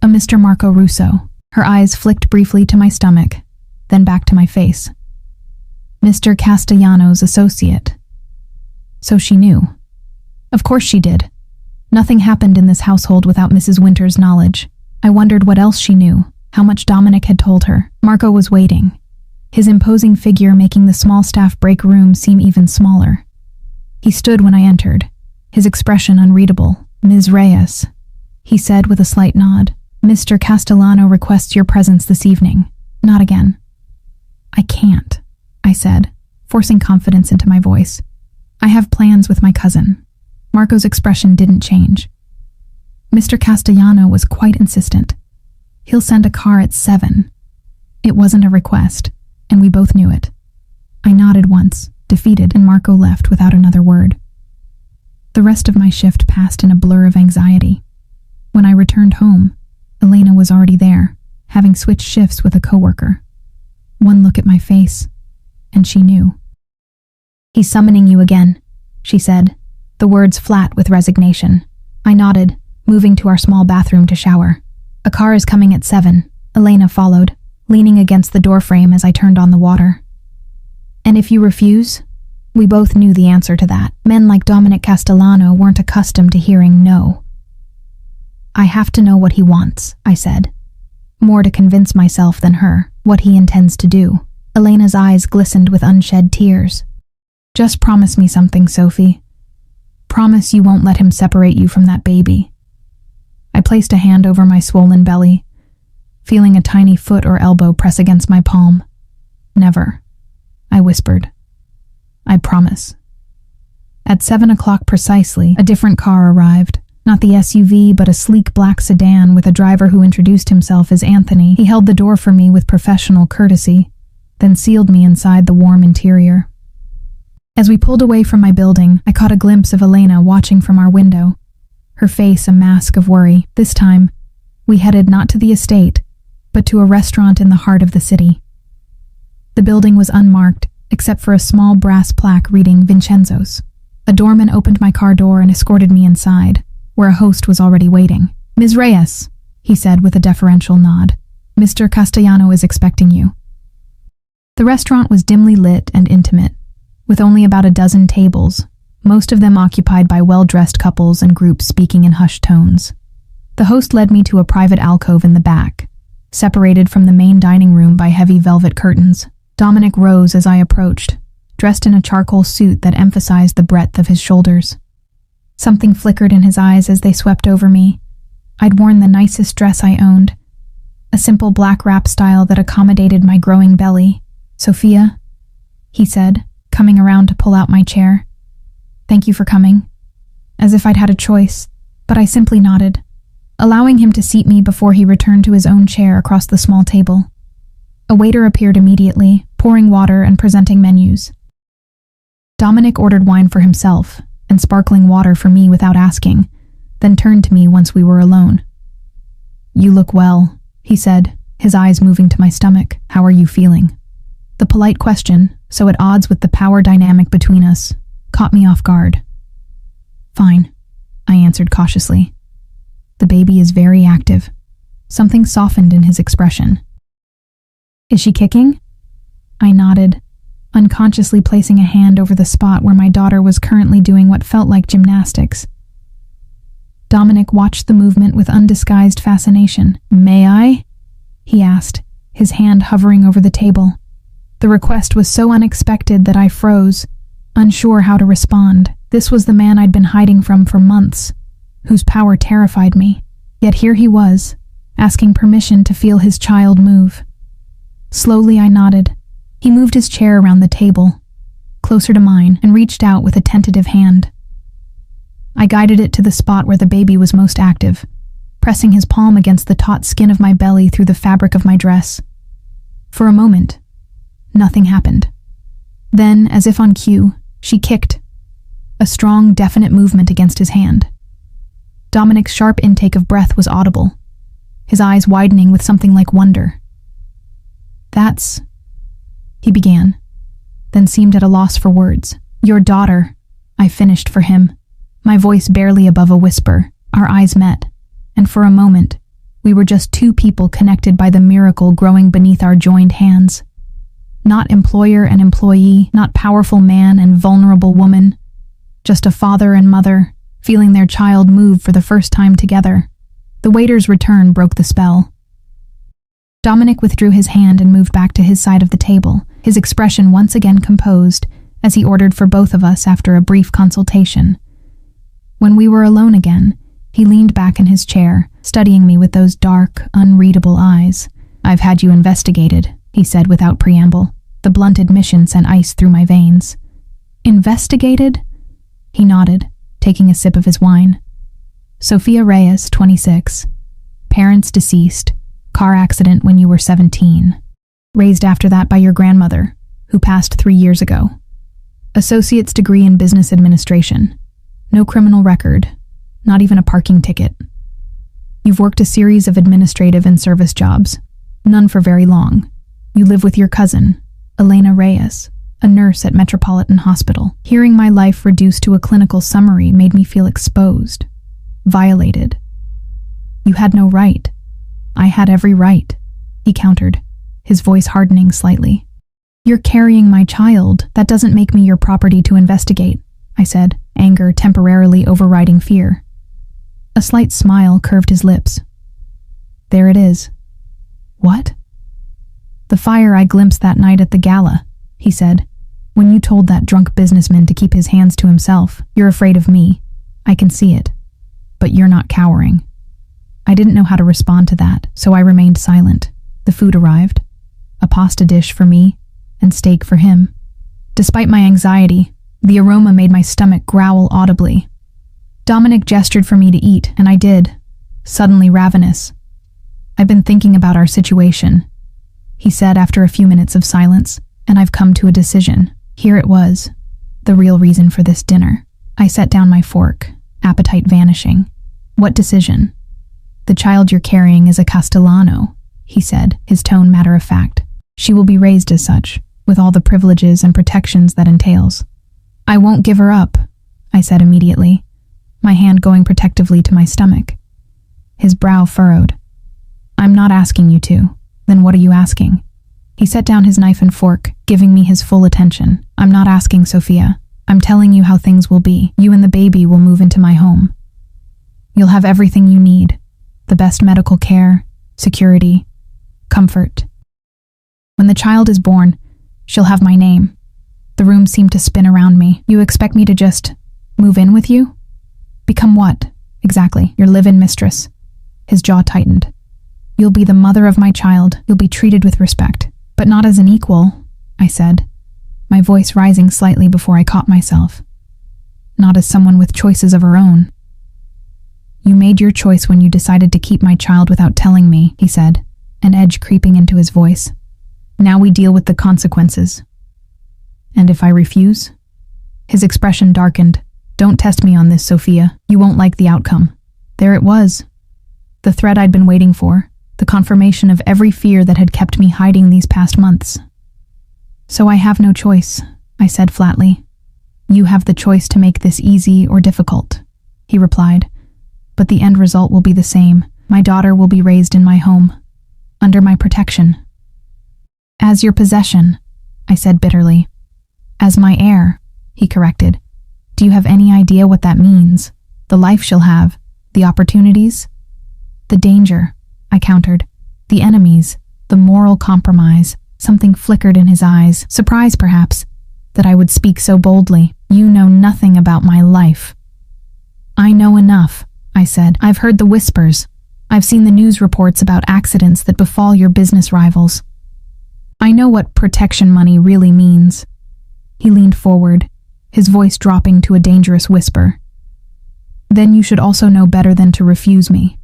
S1: A Mr. Marco Russo. Her eyes flicked briefly to my stomach, then back to my face. Mr. Castellano's associate. So she knew. Of course she did. Nothing happened in this household without Mrs. Winters' knowledge. I wondered what else she knew, how much Dominic had told her. Marco was waiting, his imposing figure making the small staff break room seem even smaller. He stood when I entered, his expression unreadable. Ms. Reyes, he said with a slight nod. Mr. Castellano requests your presence this evening. Not again. I can't, I said, forcing confidence into my voice. I have plans with my cousin. Marco's expression didn't change. Mr. Castellano was quite insistent. He'll send a car at 7. It wasn't a request, and we both knew it. I nodded once, defeated, and Marco left without another word. The rest of my shift passed in a blur of anxiety. When I returned home, Elena was already there, having switched shifts with a coworker. One look at my face, and she knew. He's summoning you again, she said, the words flat with resignation. I nodded, moving to our small bathroom to shower. A car is coming at 7, Elena followed, leaning against the doorframe as I turned on the water. And if you refuse? We both knew the answer to that. Men like Dominic Castellano weren't accustomed to hearing no. I have to know what he wants, I said. More to convince myself than her, what he intends to do. Elena's eyes glistened with unshed tears. Just promise me something, Sophie. Promise you won't let him separate you from that baby. I placed a hand over my swollen belly, feeling a tiny foot or elbow press against my palm. Never, I whispered. I promise. At 7 o'clock precisely, a different car arrived. Not the SUV, but a sleek black sedan with a driver who introduced himself as Anthony. He held the door for me with professional courtesy, then sealed me inside the warm interior. As we pulled away from my building, I caught a glimpse of Elena watching from our window, her face a mask of worry. This time, we headed not to the estate, but to a restaurant in the heart of the city. The building was unmarked, except for a small brass plaque reading Vincenzo's. A doorman opened my car door and escorted me inside, where a host was already waiting. Ms. Reyes, he said with a deferential nod. Mr. Castellano is expecting you. The restaurant was dimly lit and intimate, with only about a dozen tables, most of them occupied by well-dressed couples and groups speaking in hushed tones. The host led me to a private alcove in the back, separated from the main dining room by heavy velvet curtains. Dominic rose as I approached, dressed in a charcoal suit that emphasized the breadth of his shoulders. Something flickered in his eyes as they swept over me. I'd worn the nicest dress I owned, a simple black wrap style that accommodated my growing belly. Sophia, he said, coming around to pull out my chair. Thank you for coming. As if I'd had a choice, but I simply nodded, allowing him to seat me before he returned to his own chair across the small table. A waiter appeared immediately, pouring water and presenting menus. Dominic ordered wine for himself and sparkling water for me without asking, then turned to me once we were alone. "You look well," he said, his eyes moving to my stomach. "How are you feeling?" The polite question, so at odds with the power dynamic between us, caught me off guard. "Fine," I answered cautiously. "The baby is very active." Something softened in his expression. "Is she kicking?" I nodded, unconsciously placing a hand over the spot where my daughter was currently doing what felt like gymnastics. Dominic watched the movement with undisguised fascination. "May I?" he asked, his hand hovering over the table. The request was so unexpected that I froze, unsure how to respond. This was the man I'd been hiding from for months, whose power terrified me. Yet here he was, asking permission to feel his child move. Slowly I nodded. He moved his chair around the table, closer to mine, and reached out with a tentative hand. I guided it to the spot where the baby was most active, pressing his palm against the taut skin of my belly through the fabric of my dress. For a moment, nothing happened. Then, as if on cue, she kicked, a strong, definite movement against his hand. Dominic's sharp intake of breath was audible, his eyes widening with something like wonder. "That's," he began, then seemed at a loss for words. "Your daughter," I finished for him, my voice barely above a whisper. Our eyes met, and for a moment, we were just two people connected by the miracle growing beneath our joined hands. Not employer and employee, not powerful man and vulnerable woman, just a father and mother, feeling their child move for the first time together. The waiter's return broke the spell. Dominic withdrew his hand and moved back to his side of the table, his expression once again composed, as he ordered for both of us after a brief consultation. When we were alone again, he leaned back in his chair, studying me with those dark, unreadable eyes. "I've had you investigated," he said without preamble. The blunt admission sent ice through my veins. "Investigated?" He nodded, taking a sip of his wine. "Sophia Reyes, 26. Parents deceased. Car accident when you were 17. Raised after that by your grandmother, who passed 3 years ago. Associate's degree in business administration. No criminal record, not even a parking ticket. You've worked a series of administrative and service jobs, none for very long. You live with your cousin, Elena Reyes, a nurse at Metropolitan Hospital. Hearing my life reduced to a clinical summary made me feel exposed, violated. You had no right. I had every right," he countered, his voice hardening slightly. "You're carrying my child. That doesn't make me your property to investigate," I said, anger temporarily overriding fear. A slight smile curved his lips. "There it is." "What?" "The fire I glimpsed that night at the gala," he said. "When you told that drunk businessman to keep his hands to himself. You're afraid of me. I can see it. But you're not cowering." I didn't know how to respond to that, so I remained silent. The food arrived. A pasta dish for me, and steak for him. Despite my anxiety, the aroma made my stomach growl audibly. Dominic gestured for me to eat, and I did, suddenly ravenous. "I've been thinking about our situation," he said after a few minutes of silence, "and I've come to a decision." Here it was, the real reason for this dinner. I set down my fork, appetite vanishing. "What decision?" "The child you're carrying is a Castellano," he said, his tone matter-of-fact. "She will be raised as such, with all the privileges and protections that entails." "I won't give her up," I said immediately, my hand going protectively to my stomach. His brow furrowed. "I'm not asking you to. Then what are you asking?" He set down his knife and fork, giving me his full attention. "I'm not asking, Sophia. I'm telling you how things will be. You and the baby will move into my home. You'll have everything you need. The best medical care, security, comfort. When the child is born, she'll have my name." The room seemed to spin around me. "You expect me to just move in with you?" "Become what, exactly? Your live-in mistress?" His jaw tightened. "You'll be the mother of my child. You'll be treated with respect. But not as an equal," I said, my voice rising slightly before I caught myself. "Not as someone with choices of her own." "You made your choice when you decided to keep my child without telling me," he said, an edge creeping into his voice. Now we deal with the consequences. And if I refuse? His expression darkened. Don't test me on this, Sophia. You won't like the outcome. There it was. The threat I'd been waiting for. The confirmation of every fear that had kept me hiding these past months. So I have no choice, I said flatly. You have the choice to make this easy or difficult, he replied. But the end result will be the same. My daughter will be raised in my home, under my protection. As your possession, I said bitterly. As my heir, he corrected. Do you have any idea what that means? The life she'll have, the opportunities? The danger, I countered. The enemies, the moral compromise. Something flickered in his eyes, surprise perhaps, that I would speak so boldly. You know nothing about my life. I know enough, I said. I've heard the whispers. I've seen the news reports about accidents that befall your business rivals. I know what protection money really means. He leaned forward, his voice dropping to a dangerous whisper. Then you should also know better than to refuse me.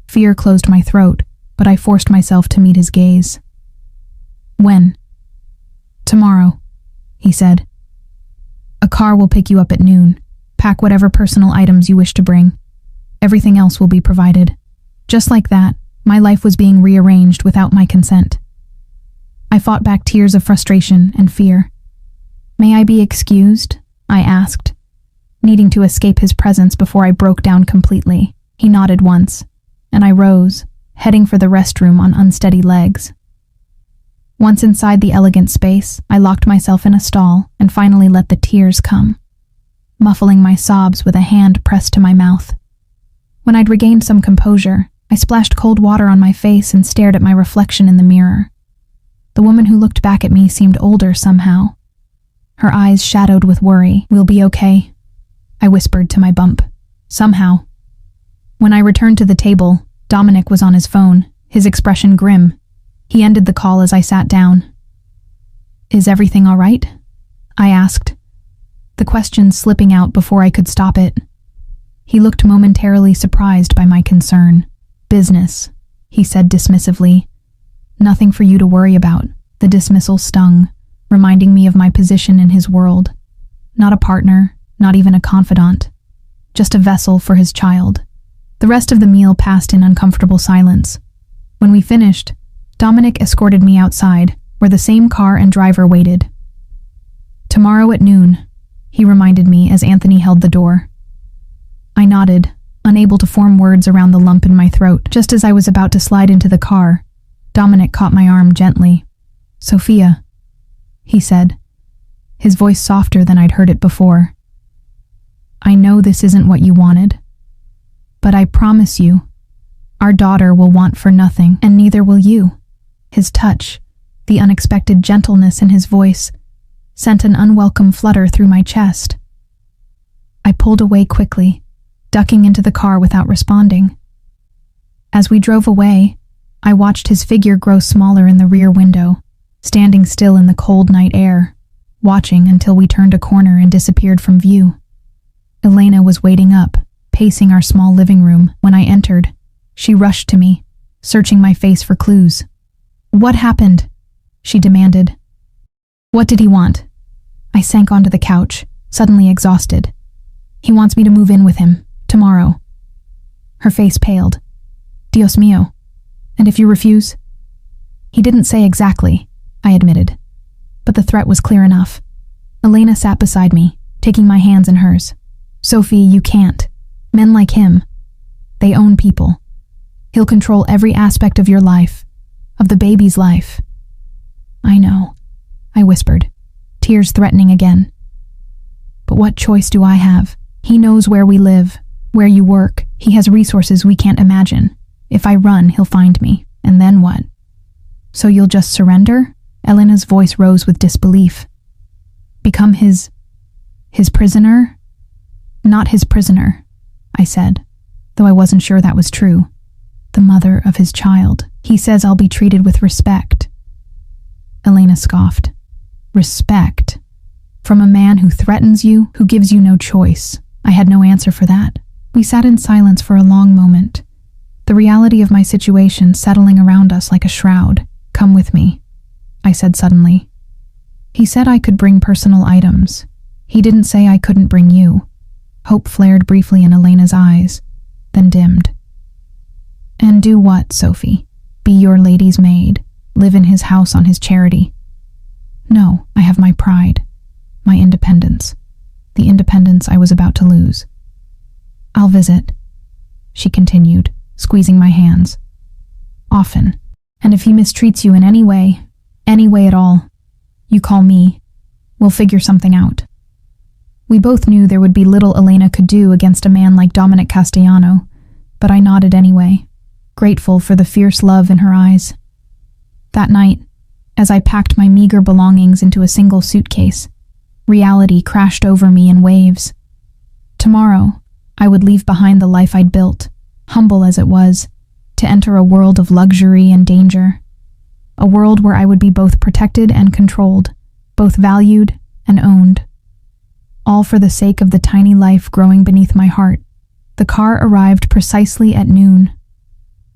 S1: Fear closed my throat, but I forced myself to meet his gaze. When? Tomorrow, he said. A car will pick you up at noon. Pack whatever personal items you wish to bring. Everything else will be provided. Just like that, my life was being rearranged without my consent. I fought back tears of frustration and fear. May I be excused? I asked, needing to escape his presence before I broke down completely. He nodded once, and I rose, heading for the restroom on unsteady legs. Once inside the elegant space, I locked myself in a stall and finally let the tears come, muffling my sobs with a hand pressed to my mouth. When I'd regained some composure, I splashed cold water on my face and stared at my reflection in the mirror. The woman who looked back at me seemed older somehow, her eyes shadowed with worry. We'll be okay, I whispered to my bump. Somehow. When I returned to the table, Dominic was on his phone, his expression grim. He ended the call as I sat down. Is everything all right? I asked, the question slipping out before I could stop it. He looked momentarily surprised by my concern. Business, he said dismissively. Nothing for you to worry about. The dismissal stung, reminding me of my position in his world. Not a partner, not even a confidant. Just a vessel for his child. The rest of the meal passed in uncomfortable silence. When we finished, Dominic escorted me outside, where the same car and driver waited. Tomorrow at noon, he reminded me as Anthony held the door. I nodded, unable to form words around the lump in my throat. Just as I was about to slide into the car, Dominic caught my arm gently. Sophia, he said, his voice softer than I'd heard it before. I know this isn't what you wanted, but I promise you, our daughter will want for nothing, and neither will you. His touch, the unexpected gentleness in his voice, sent an unwelcome flutter through my chest. I pulled away quickly, ducking into the car without responding. As we drove away, I watched his figure grow smaller in the rear window, standing still in the cold night air, watching until we turned a corner and disappeared from view. Elena was waiting up, pacing our small living room. When I entered, she rushed to me, searching my face for clues. What happened? She demanded. What did he want? I sank onto the couch, suddenly exhausted. He wants me to move in with him, tomorrow. Her face paled. Dios mío. And if you refuse? He didn't say exactly, I admitted, but the threat was clear enough. Elena sat beside me, taking my hands in hers. Sophie, you can't. Men like him, they own people. He'll control every aspect of your life, of the baby's life. I know, I whispered, tears threatening again. But what choice do I have? He knows where we live, where you work. He has resources we can't imagine. If I run, he'll find me. And then what? So you'll just surrender? Elena's voice rose with disbelief. Become his prisoner? Not his prisoner, I said, though I wasn't sure that was true. The mother of his child. He says I'll be treated with respect. Elena scoffed. Respect? From a man who threatens you, who gives you no choice. I had no answer for that. We sat in silence for a long moment, the reality of my situation settling around us like a shroud. Come with me, I said suddenly. He said I could bring personal items. He didn't say I couldn't bring you. Hope flared briefly in Elena's eyes, then dimmed. And do what, Sophie? Be your lady's maid? Live in his house on his charity? No, I have my pride, my independence, the independence I was about to lose. I'll visit, she continued, squeezing my hands. Often. And if he mistreats you in any way at all, you call me. We'll figure something out. We both knew there would be little Elena could do against a man like Dominic Castellano, but I nodded anyway, grateful for the fierce love in her eyes. That night, as I packed my meager belongings into a single suitcase, reality crashed over me in waves. Tomorrow, I would leave behind the life I'd built, humble as it was, to enter a world of luxury and danger. A world where I would be both protected and controlled, both valued and owned. All for the sake of the tiny life growing beneath my heart. The car arrived precisely at noon.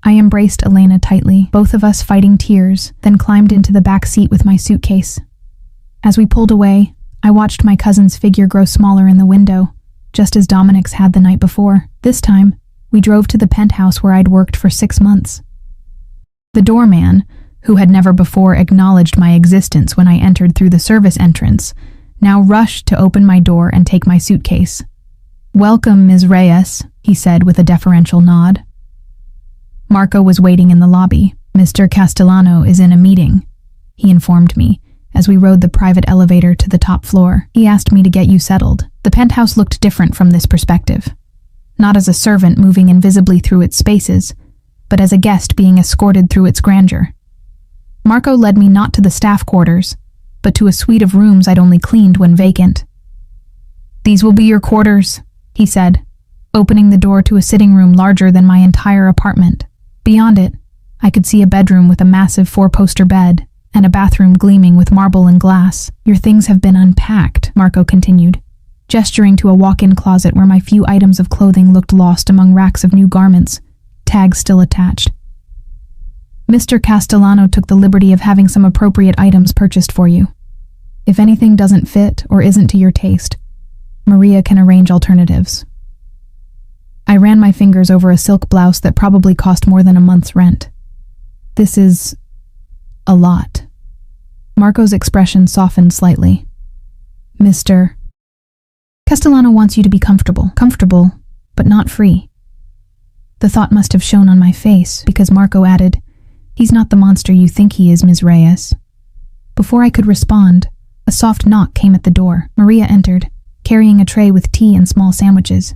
S1: I embraced Elena tightly, both of us fighting tears, then climbed into the back seat with my suitcase. As we pulled away, I watched my cousin's figure grow smaller in the window, just as Dominic's had the night before. This time, we drove to the penthouse where I'd worked for 6 months. The doorman, who had never before acknowledged my existence when I entered through the service entrance, now rushed to open my door and take my suitcase. "Welcome, Ms. Reyes," he said with a deferential nod. Marco was waiting in the lobby. "Mr. Castellano is in a meeting," he informed me, as we rode the private elevator to the top floor. "He asked me to get you settled." The penthouse looked different from this perspective. Not as a servant moving invisibly through its spaces, but as a guest being escorted through its grandeur. Marco led me not to the staff quarters, but to a suite of rooms I'd only cleaned when vacant. "These will be your quarters," he said, opening the door to a sitting room larger than my entire apartment. Beyond it, I could see a bedroom with a massive 4-poster bed, and a bathroom gleaming with marble and glass. "Your things have been unpacked," Marco continued, gesturing to a walk-in closet where my few items of clothing looked lost among racks of new garments, tags still attached. "Mr. Castellano took the liberty of having some appropriate items purchased for you. If anything doesn't fit or isn't to your taste, Maria can arrange alternatives." I ran my fingers over a silk blouse that probably cost more than a month's rent. "This is a lot." Marco's expression softened slightly. "Mr. Castellano wants you to be comfortable, but not free." The thought must have shown on my face, because Marco added, "He's not the monster you think he is, Ms. Reyes." Before I could respond, a soft knock came at the door. Maria entered, carrying a tray with tea and small sandwiches.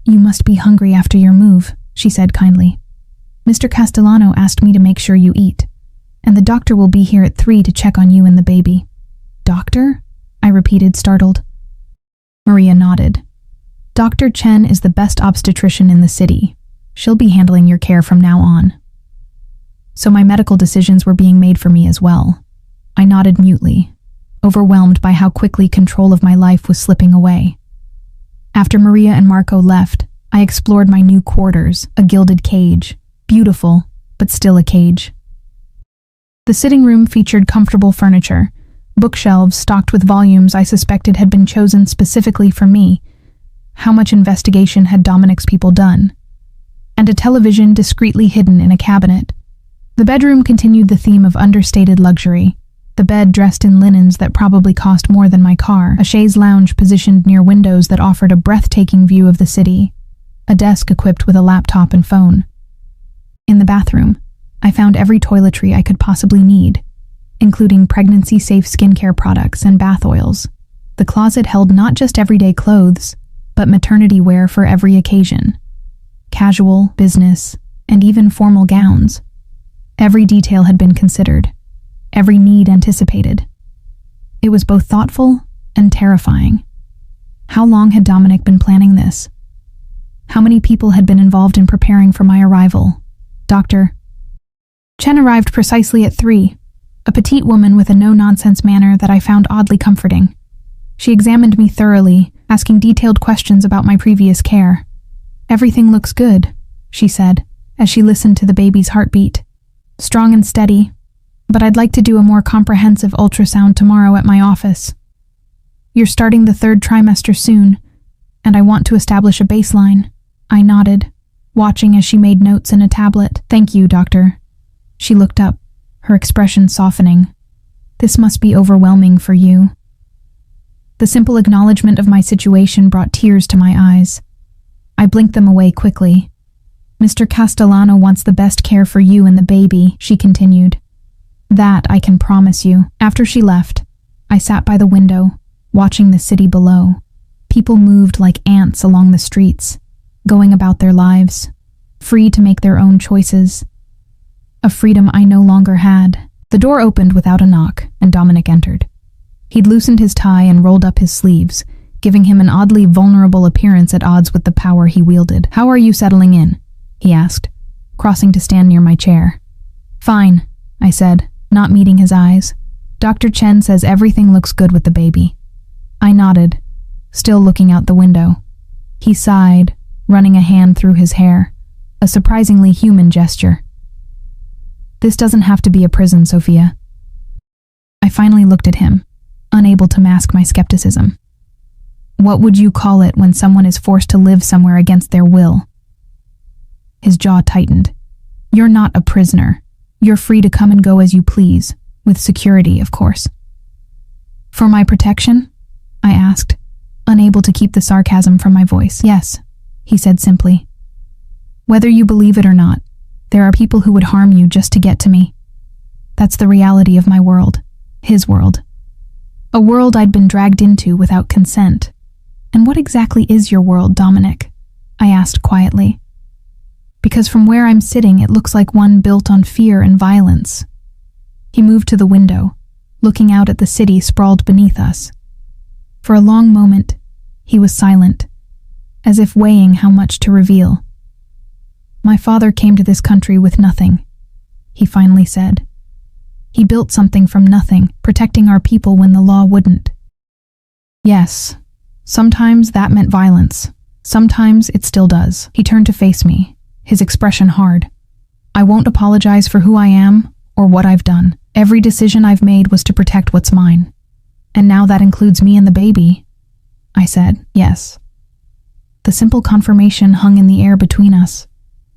S1: "You must be hungry after your move," she said kindly. "Mr. Castellano asked me to make sure you eat, and the doctor will be here at 3 to check on you and the baby." "Doctor?" I repeated, startled. Maria nodded. "Dr. Chen is the best obstetrician in the city. She'll be handling your care from now on." So my medical decisions were being made for me as well. I nodded mutely, overwhelmed by how quickly control of my life was slipping away. After Maria and Marco left, I explored my new quarters, a gilded cage, beautiful, but still a cage. The sitting room featured comfortable furniture, bookshelves stocked with volumes I suspected had been chosen specifically for me. How much investigation had Dominic's people done? And a television discreetly hidden in a cabinet. The bedroom continued the theme of understated luxury. The bed dressed in linens that probably cost more than my car, a chaise lounge positioned near windows that offered a breathtaking view of the city, a desk equipped with a laptop and phone. In the bathroom, I found every toiletry I could possibly need, including pregnancy-safe skincare products and bath oils. The closet held not just everyday clothes, but maternity wear for every occasion. Casual, business, and even formal gowns. Every detail had been considered. Every need anticipated. It was both thoughtful and terrifying. How long had Dominic been planning this? How many people had been involved in preparing for my arrival? Dr. Chen arrived precisely at 3, a petite woman with a no-nonsense manner that I found oddly comforting. She examined me thoroughly, asking detailed questions about my previous care. "Everything looks good," she said, as she listened to the baby's heartbeat. "Strong and steady. but I'd like to do a more comprehensive ultrasound tomorrow at my office. You're starting the 3rd trimester soon, and I want to establish a baseline. I nodded, watching as she made notes in a tablet. Thank you, doctor. She looked up, her expression softening. This must be overwhelming for you. The simple acknowledgement of my situation brought tears to my eyes. I blinked them away quickly. Mr. Castellano wants the best care for you and the baby, she continued. That I can promise you. After she left, I sat by the window, watching the city below. People moved like ants along the streets, going about their lives, free to make their own choices. A freedom I no longer had. The door opened without a knock, and Dominic entered. He'd loosened his tie and rolled up his sleeves, giving him an oddly vulnerable appearance at odds with the power he wielded. How are you settling in? He asked, crossing to stand near my chair. Fine, I said, not meeting his eyes. Dr. Chen says everything looks good with the baby. I nodded, still looking out the window. He sighed, running a hand through his hair, a surprisingly human gesture. This doesn't have to be a prison, Sophia. I finally looked at him, unable to mask my skepticism. What would you call it when someone is forced to live somewhere against their will? His jaw tightened. You're not a prisoner. You're free to come and go as you please, with security, of course. For my protection? I asked, unable to keep the sarcasm from my voice. Yes, he said simply. Whether you believe it or not, there are people who would harm you just to get to me. That's the reality of my world, his world. A world I'd been dragged into without consent. And what exactly is your world, Dominic? I asked quietly. Because from where I'm sitting, it looks like one built on fear and violence. He moved to the window, looking out at the city sprawled beneath us. For a long moment, he was silent, as if weighing how much to reveal. My father came to this country with nothing, he finally said. He built something from nothing, protecting our people when the law wouldn't. Yes, sometimes that meant violence. Sometimes it still does. He turned to face me, his expression hard. I won't apologize for who I am or what I've done. Every decision I've made was to protect what's mine. And now that includes me and the baby. I said, yes. The simple confirmation hung in the air between us.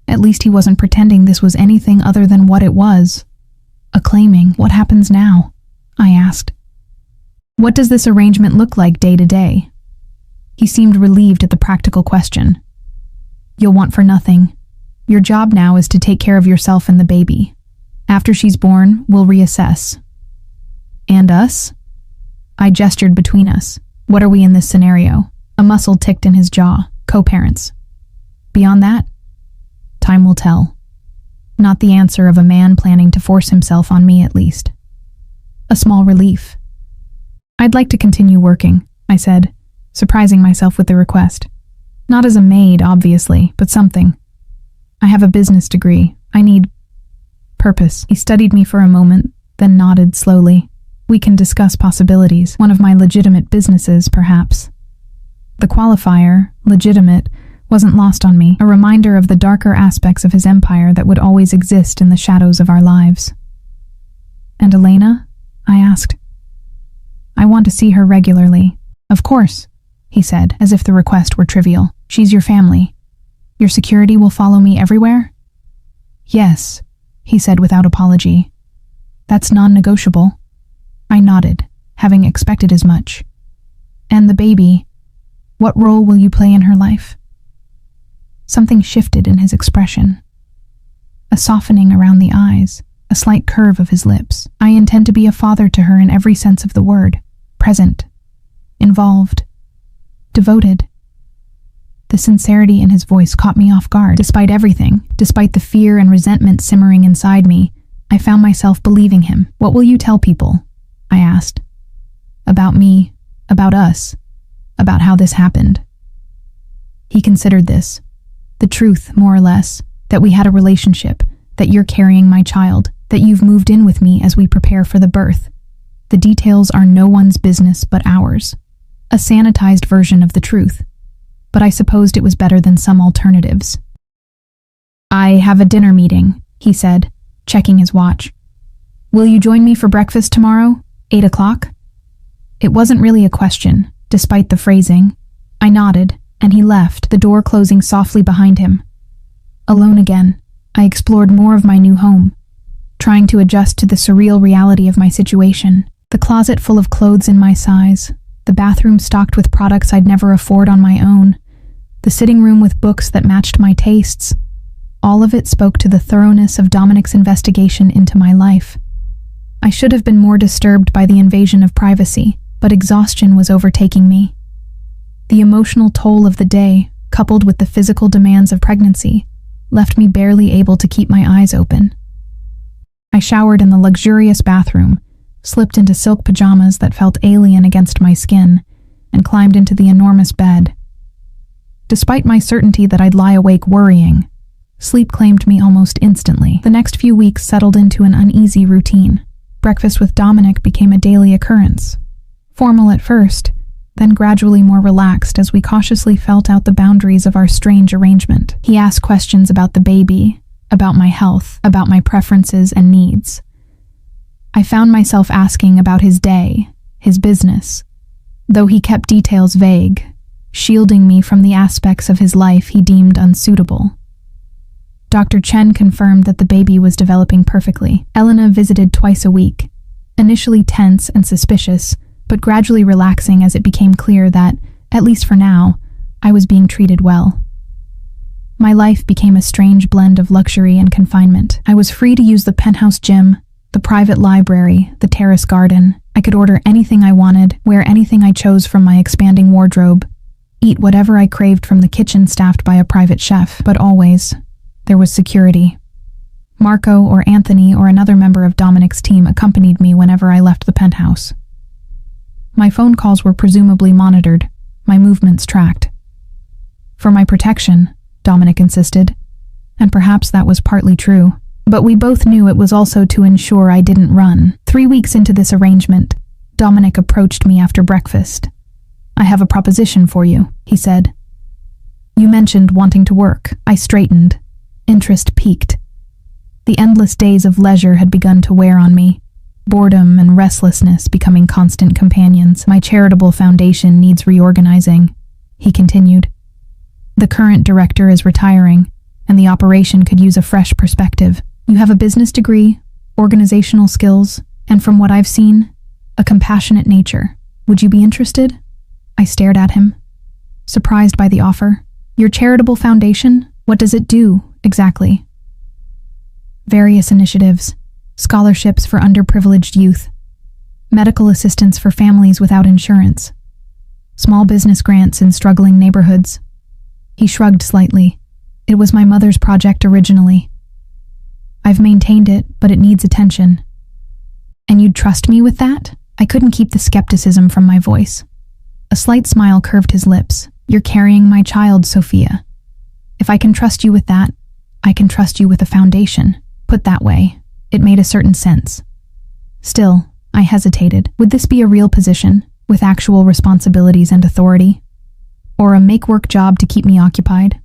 S1: At least he wasn't pretending this was anything other than what it was. Acclaiming, what happens now? I asked. What does this arrangement look like day to day? He seemed relieved at the practical question. You'll want for nothing. Your job now is to take care of yourself and the baby. After she's born, we'll reassess. And us? I gestured between us. What are we in this scenario? A muscle ticked in his jaw. Co-parents. Beyond that? Time will tell. Not the answer of a man planning to force himself on me, at least. A small relief. I'd like to continue working, I said, surprising myself with the request. Not as a maid, obviously, but something. I have a business degree. I need purpose. He studied me for a moment, then nodded slowly. We can discuss possibilities. One of my legitimate businesses, perhaps. The qualifier, legitimate, wasn't lost on me, a reminder of the darker aspects of his empire that would always exist in the shadows of our lives. And Elena? I asked. I want to see her regularly. Of course, he said, as if the request were trivial. She's your family. Your security will follow me everywhere? Yes, he said without apology. That's non-negotiable. I nodded, having expected as much. And the baby, what role will you play in her life? Something shifted in his expression. A softening around the eyes, a slight curve of his lips. I intend to be a father to her in every sense of the word. Present. Involved. Devoted. The sincerity in his voice caught me off guard. Despite everything, despite the fear and resentment simmering inside me, I found myself believing him. What will you tell people? I asked. About me, about us, about how this happened. He considered this. The truth, more or less, that we had a relationship, that you're carrying my child, that you've moved in with me as we prepare for the birth. The details are no one's business but ours. A sanitized version of the truth. But I supposed it was better than some alternatives. I have a dinner meeting, he said, checking his watch. "Will you join me for breakfast tomorrow? 8 o'clock?" It wasn't really a question, despite the phrasing. I nodded, and he left, the door closing softly behind him. Alone again, I explored more of my new home, trying to adjust to the surreal reality of my situation. The closet full of clothes in my size, the bathroom stocked with products I'd never afford on my own, the sitting room with books that matched my tastes. All of it spoke to the thoroughness of Dominic's investigation into my life. I should have been more disturbed by the invasion of privacy, but exhaustion was overtaking me. The emotional toll of the day, coupled with the physical demands of pregnancy, left me barely able to keep my eyes open. I showered in the luxurious bathroom, slipped into silk pajamas that felt alien against my skin, and climbed into the enormous bed. Despite my certainty that I'd lie awake worrying, sleep claimed me almost instantly. The next few weeks settled into an uneasy routine. Breakfast with Dominic became a daily occurrence. Formal at first, then gradually more relaxed as we cautiously felt out the boundaries of our strange arrangement. He asked questions about the baby, about my health, about my preferences and needs. I found myself asking about his day, his business, though he kept details vague, shielding me from the aspects of his life he deemed unsuitable. Dr. Chen confirmed that the baby was developing perfectly. Elena visited twice a week, initially tense and suspicious, but gradually relaxing as it became clear that, at least for now, I was being treated well. My life became a strange blend of luxury and confinement. I was free to use the penthouse gym, the private library, the terrace garden. I could order anything I wanted, wear anything I chose from my expanding wardrobe, eat whatever I craved from the kitchen staffed by a private chef, but always, there was security. Marco or Anthony or another member of Dominic's team accompanied me whenever I left the penthouse. My phone calls were presumably monitored, my movements tracked. For my protection, Dominic insisted, and perhaps that was partly true, but we both knew it was also to ensure I didn't run. 3 weeks into this arrangement, Dominic approached me after breakfast. "I have a proposition for you," he said. "You mentioned wanting to work." I straightened. Interest piqued. The endless days of leisure had begun to wear on me, boredom and restlessness becoming constant companions. "My charitable foundation needs reorganizing," he continued. "The current director is retiring, and the operation could use a fresh perspective. You have a business degree, organizational skills, and from what I've seen, a compassionate nature. Would you be interested?" I stared at him, surprised by the offer. "Your charitable foundation? What does it do, exactly?" "Various initiatives. Scholarships for underprivileged youth, medical assistance for families without insurance, small business grants in struggling neighborhoods." He shrugged slightly. "It was my mother's project originally. I've maintained it, but it needs attention." "And you'd trust me with that?" I couldn't keep the skepticism from my voice. A slight smile curved his lips. "You're carrying my child, Sophia. If I can trust you with that, I can trust you with a foundation." Put that way, it made a certain sense. Still, I hesitated. Would this be a real position, with actual responsibilities and authority? Or a make-work job to keep me occupied?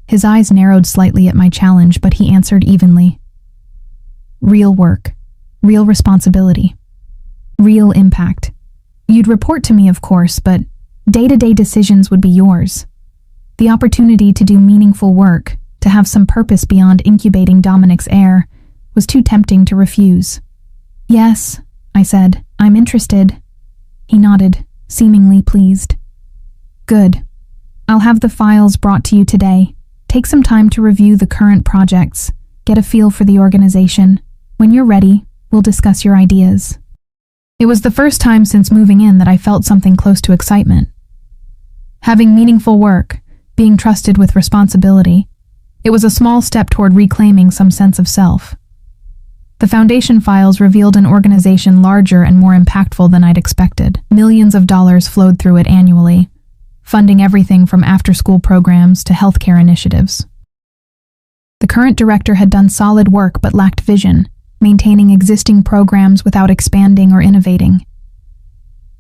S1: His eyes narrowed slightly at my challenge, but he answered evenly. "Real work, real responsibility, real impact. You'd report to me, of course, but day-to-day decisions would be yours. The opportunity to do meaningful work, to have some purpose beyond incubating Dominic's heir, was too tempting to refuse." "Yes," I said, "I'm interested." He nodded, seemingly pleased. "Good. I'll have the files brought to you today. Take some time to review the current projects, get a feel for the organization. When you're ready, we'll discuss your ideas." It was the first time since moving in that I felt something close to excitement. Having meaningful work, being trusted with responsibility, it was a small step toward reclaiming some sense of self. The foundation files revealed an organization larger and more impactful than I'd expected. Millions of dollars flowed through it annually, funding everything from after-school programs to healthcare initiatives. The current director had done solid work but lacked vision, maintaining existing programs without expanding or innovating.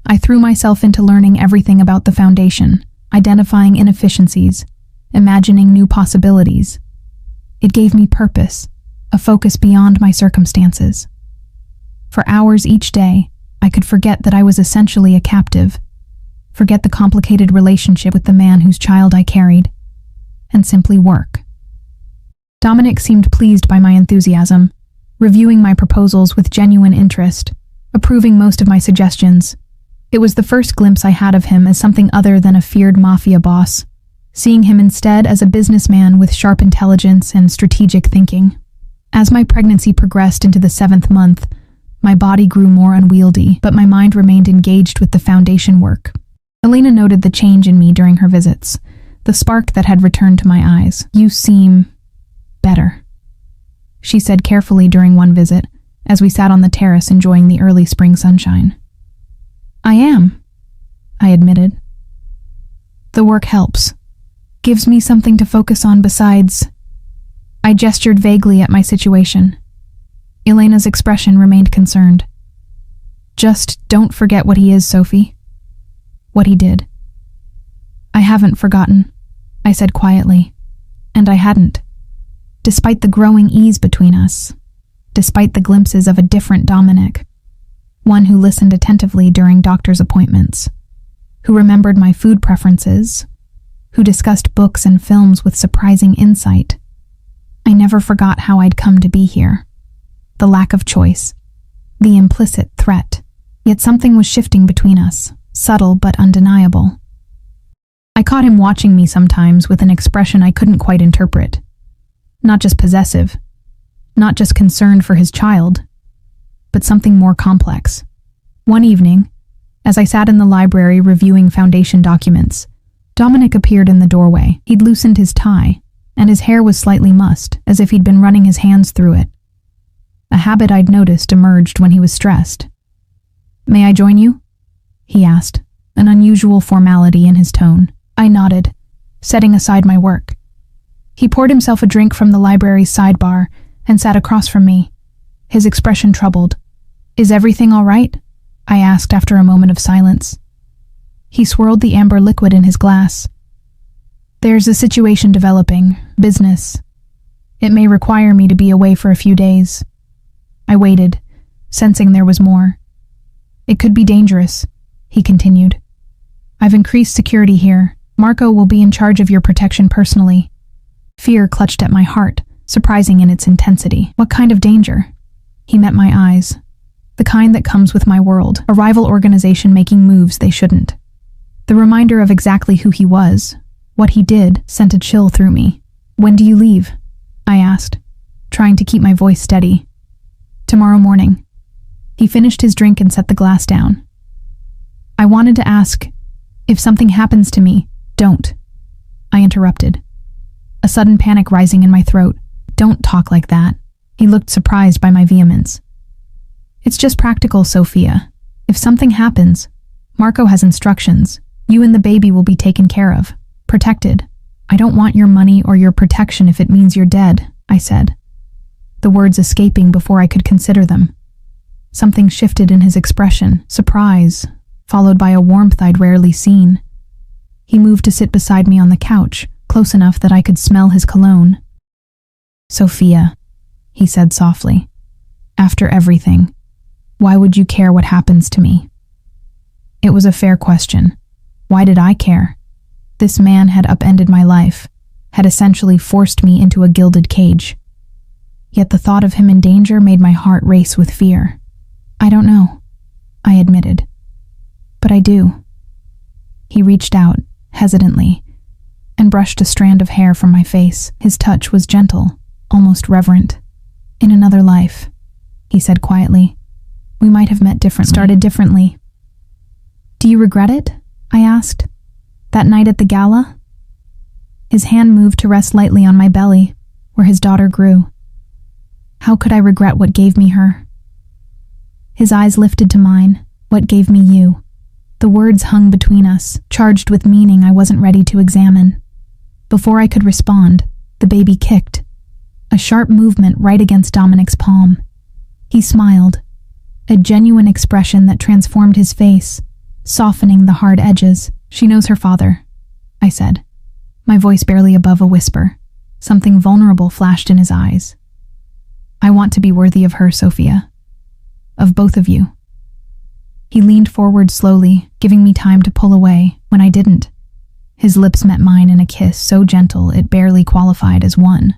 S1: I threw myself into learning everything about the foundation, identifying inefficiencies, imagining new possibilities. It gave me purpose, a focus beyond my circumstances. For hours each day, I could forget that I was essentially a captive, forget the complicated relationship with the man whose child I carried, and simply work. Dominic seemed pleased by my enthusiasm, reviewing my proposals with genuine interest, approving most of my suggestions. It was the first glimpse I had of him as something other than a feared mafia boss, seeing him instead as a businessman with sharp intelligence and strategic thinking. As my pregnancy progressed into the 7th month, my body grew more unwieldy, but my mind remained engaged with the foundation work. Elena noted the change in me during her visits, the spark that had returned to my eyes. "You seem better," she said carefully during one visit, as we sat on the terrace enjoying the early spring sunshine. "I am," I admitted. "The work helps. Gives me something to focus on besides—" I gestured vaguely at my situation. Elena's expression remained concerned. "Just don't forget what he is, Sophie." "What he did." "I haven't forgotten," I said quietly. And I hadn't. Despite the growing ease between us, despite the glimpses of a different Dominic, one who listened attentively during doctor's appointments, who remembered my food preferences, who discussed books and films with surprising insight, I never forgot how I'd come to be here. The lack of choice, the implicit threat, yet something was shifting between us, subtle but undeniable. I caught him watching me sometimes with an expression I couldn't quite interpret. Not just possessive, not just concerned for his child, but something more complex. One evening, as I sat in the library reviewing foundation documents, Dominic appeared in the doorway. He'd loosened his tie, and his hair was slightly mussed, as if he'd been running his hands through it. A habit I'd noticed emerged when he was stressed. "May I join you?" he asked, an unusual formality in his tone. I nodded, setting aside my work. He poured himself a drink from the library's sidebar and sat across from me, his expression troubled. "Is everything all right?" I asked after a moment of silence. He swirled the amber liquid in his glass. "There's a situation developing, business. It may require me to be away for a few days." I waited, sensing there was more. "It could be dangerous," he continued. "I've increased security here. Marco will be in charge of your protection personally." Fear clutched at my heart, surprising in its intensity. "What kind of danger?" He met my eyes. "The kind that comes with my world, a rival organization making moves they shouldn't." The reminder of exactly who he was, what he did, sent a chill through me. "When do you leave?" I asked, trying to keep my voice steady. "Tomorrow morning." He finished his drink and set the glass down. "I wanted to ask, if something happens to me, don't." I interrupted, a sudden panic rising in my throat. "Don't talk like that." He looked surprised by my vehemence. "It's just practical, Sophia. If something happens, Marco has instructions. You and the baby will be taken care of, protected. I don't want your money or your protection if it means you're dead," I said, the words escaping before I could consider them. Something shifted in his expression, surprise, followed by a warmth I'd rarely seen. He moved to sit beside me on the couch, close enough that I could smell his cologne. "Sophia," he said softly, "after everything, why would you care what happens to me?" It was a fair question. Why did I care? This man had upended my life, had essentially forced me into a gilded cage. Yet the thought of him in danger made my heart race with fear. "I don't know," I admitted. "But I do." He reached out, hesitantly, and brushed a strand of hair from my face. His touch was gentle, almost reverent. "In another life," he said quietly, "we might have met differently, started differently." "Do you regret it?" I asked. "That night at the gala?" His hand moved to rest lightly on my belly, where his daughter grew. "How could I regret what gave me her?" His eyes lifted to mine. "What gave me you?" The words hung between us, charged with meaning I wasn't ready to examine. Before I could respond, the baby kicked, a sharp movement right against Dominic's palm. He smiled, a genuine expression that transformed his face, softening the hard edges. "She knows her father," I said, my voice barely above a whisper. Something vulnerable flashed in his eyes. "I want to be worthy of her, Sophia." of both of you." He leaned forward slowly, giving me time to pull away when I didn't. His lips met mine in a kiss so gentle it barely qualified as one.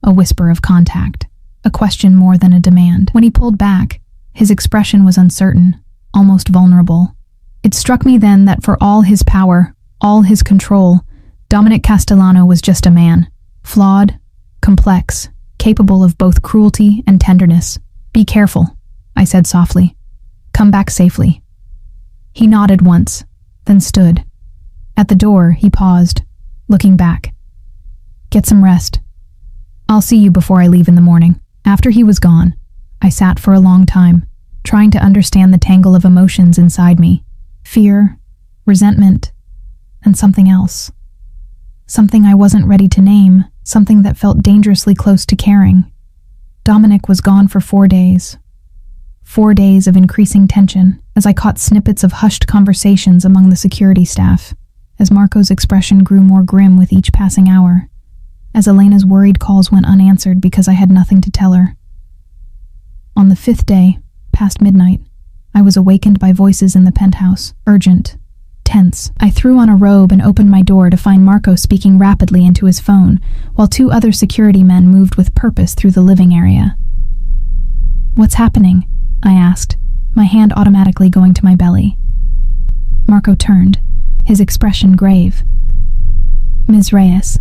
S1: A whisper of contact, a question more than a demand. When he pulled back, his expression was uncertain, almost vulnerable. It struck me then that for all his power, all his control, Dominic Castellano was just a man, flawed, complex, capable of both cruelty and tenderness. "Be careful," I said softly. "Come back safely." He nodded once, then stood. At the door, he paused, looking back. "Get some rest. I'll see you before I leave in the morning." After he was gone, I sat for a long time, trying to understand the tangle of emotions inside me. Fear, resentment, and something else. Something I wasn't ready to name, something that felt dangerously close to caring. Dominic was gone for 4 days. 4 days of increasing tension as I caught snippets of hushed conversations among the security staff, as Marco's expression grew more grim with each passing hour, as Elena's worried calls went unanswered because I had nothing to tell her. On the 5th day, past midnight, I was awakened by voices in the penthouse, urgent, tense. I threw on a robe and opened my door to find Marco speaking rapidly into his phone, while 2 other security men moved with purpose through the living area. "What's happening?" I asked, my hand automatically going to my belly. Marco turned, his expression grave. "Ms. Reyes,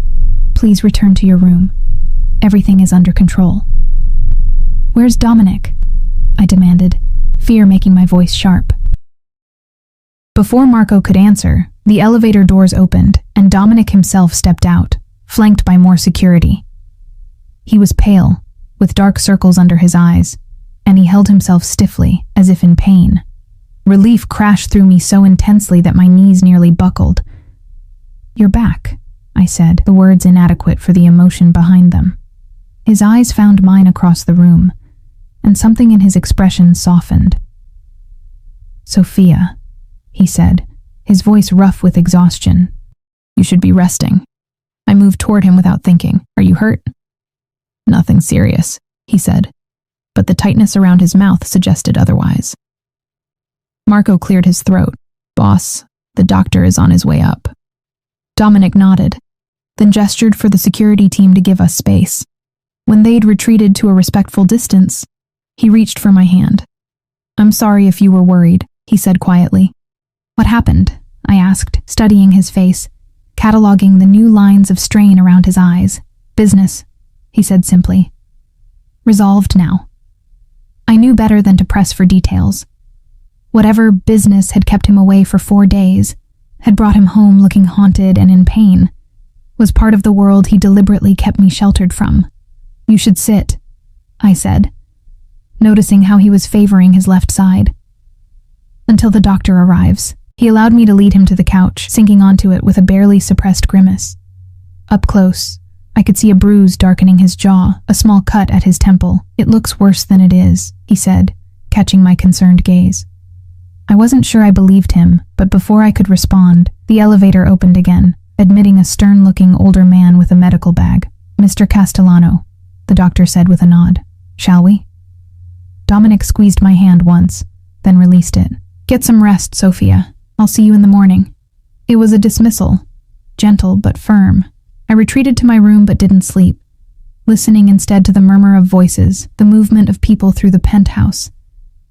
S1: please return to your room. Everything is under control." "Where's Dominic?" I demanded, fear making my voice sharp. Before Marco could answer, the elevator doors opened and Dominic himself stepped out, flanked by more security. He was pale, with dark circles under his eyes, and he held himself stiffly, as if in pain. Relief crashed through me so intensely that my knees nearly buckled. "You're back," I said, the words inadequate for the emotion behind them. His eyes found mine across the room, and something in his expression softened. "Sophia," he said, his voice rough with exhaustion. "You should be resting." I moved toward him without thinking. "Are you hurt?" "Nothing serious," he said, but the tightness around his mouth suggested otherwise. Marco cleared his throat. "Boss, the doctor is on his way up." Dominic nodded, then gestured for the security team to give us space. When they'd retreated to a respectful distance, he reached for my hand. "I'm sorry if you were worried," he said quietly. "What happened?" I asked, studying his face, cataloging the new lines of strain around his eyes. "Business," he said simply. "Resolved now." I knew better than to press for details. Whatever business had kept him away for 4 days, had brought him home looking haunted and in pain, was part of the world he deliberately kept me sheltered from. "You should sit," I said, noticing how he was favoring his left side. "Until the doctor arrives." He allowed me to lead him to the couch, sinking onto it with a barely suppressed grimace. Up close, I could see a bruise darkening his jaw, a small cut at his temple. "It looks worse than it is," he said, catching my concerned gaze. I wasn't sure I believed him, but before I could respond, the elevator opened again, admitting a stern-looking older man with a medical bag. "Mr. Castellano," the doctor said with a nod. "Shall we?" Dominic squeezed my hand once, then released it. "Get some rest, Sophia. I'll see you in the morning." It was a dismissal, gentle but firm. I retreated to my room but didn't sleep, listening instead to the murmur of voices, the movement of people through the penthouse,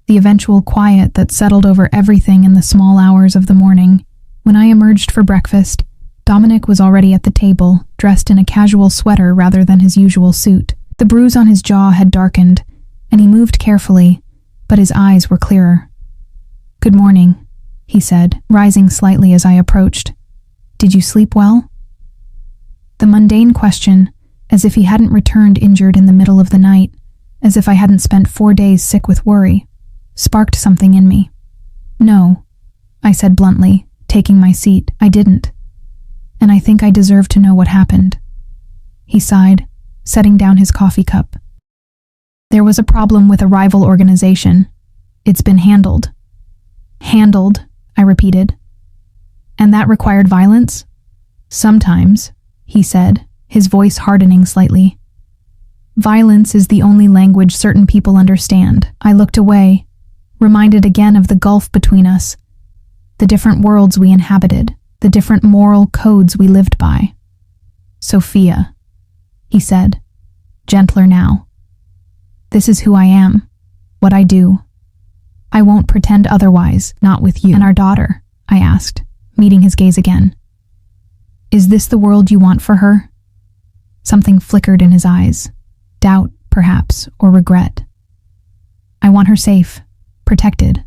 S1: the eventual quiet that settled over everything in the small hours of the morning. When I emerged for breakfast, Dominic was already at the table, dressed in a casual sweater rather than his usual suit. The bruise on his jaw had darkened, and he moved carefully, but his eyes were clearer. "Good morning," he said, rising slightly as I approached. "Did you sleep well?" The mundane question, as if he hadn't returned injured in the middle of the night, as if I hadn't spent 4 days sick with worry, sparked something in me. "No," I said bluntly, taking my seat. "I didn't. And I think I deserve to know what happened." He sighed, setting down his coffee cup. "There was a problem with a rival organization. It's been handled." "Handled," I repeated. "And that required violence?" "Sometimes," he said, his voice hardening slightly. Violence is the only language certain people understand. I looked away, reminded again of the gulf between us, the different worlds we inhabited, the different moral codes we lived by. Sophia, he said, gentler now. This is who I am, what I do. I won't pretend otherwise, not with you. And our daughter, I asked, meeting his gaze again. Is this the world you want for her? Something flickered in his eyes. Doubt, perhaps, or regret. I want her safe, protected,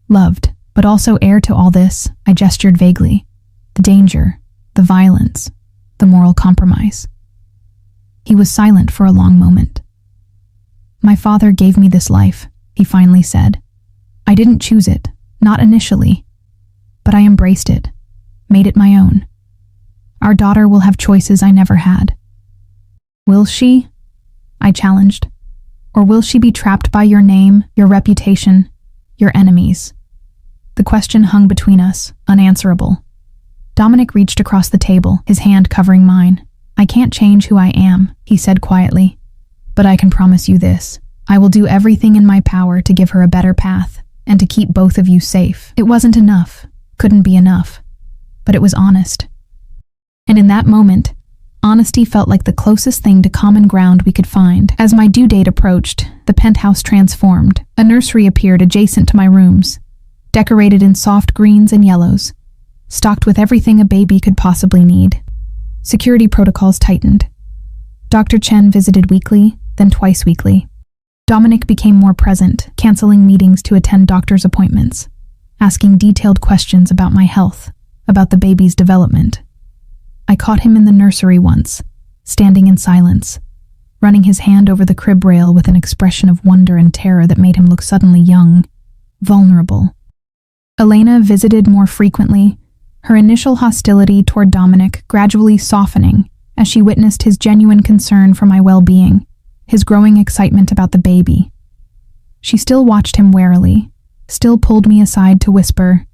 S1: loved, but also heir to all this, I gestured vaguely. The danger, the violence, the moral compromise. He was silent for a long moment. My father gave me this life, he finally said. I didn't choose it, not initially, but I embraced it, made it my own. Our daughter will have choices I never had. Will she? I challenged. Or will she be trapped by your name, your reputation, your enemies? The question hung between us, unanswerable. Dominic reached across the table, his hand covering mine. I can't change who I am, he said quietly. But I can promise you this. I will do everything in my power to give her a better path, and to keep both of you safe. It wasn't enough, couldn't be enough, but it was honest. And in that moment, honesty felt like the closest thing to common ground we could find. As my due date approached, the penthouse transformed. A nursery appeared adjacent to my rooms, decorated in soft greens and yellows, stocked with everything a baby could possibly need. Security protocols tightened. Dr. Chen visited weekly, then twice weekly. Dominic became more present, canceling meetings to attend doctor's appointments, asking detailed questions about my health, about the baby's development. I caught him in the nursery once, standing in silence, running his hand over the crib rail with an expression of wonder and terror that made him look suddenly young, vulnerable. Elena visited more frequently, her initial hostility toward Dominic gradually softening as she witnessed his genuine concern for my well-being, his growing excitement about the baby. She still watched him warily, still pulled me aside to whisper,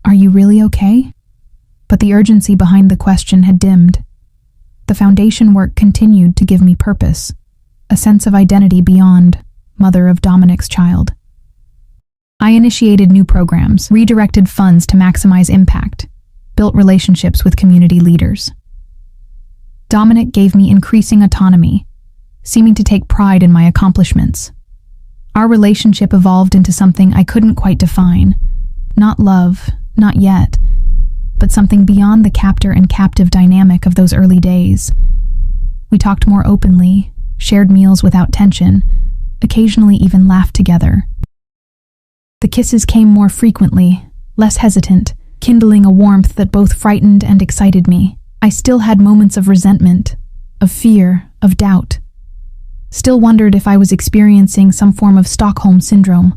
S1: "Are you really okay?" But the urgency behind the question had dimmed. The foundation work continued to give me purpose, a sense of identity beyond mother of Dominic's child. I initiated new programs, redirected funds to maximize impact, built relationships with community leaders. Dominic gave me increasing autonomy, seeming to take pride in my accomplishments. Our relationship evolved into something I couldn't quite define. Not love, not yet, but something beyond the captor and captive dynamic of those early days. We talked more openly, shared meals without tension, occasionally even laughed together. The kisses came more frequently, less hesitant, kindling a warmth that both frightened and excited me. I still had moments of resentment, of fear, of doubt. Still wondered if I was experiencing some form of Stockholm syndrome,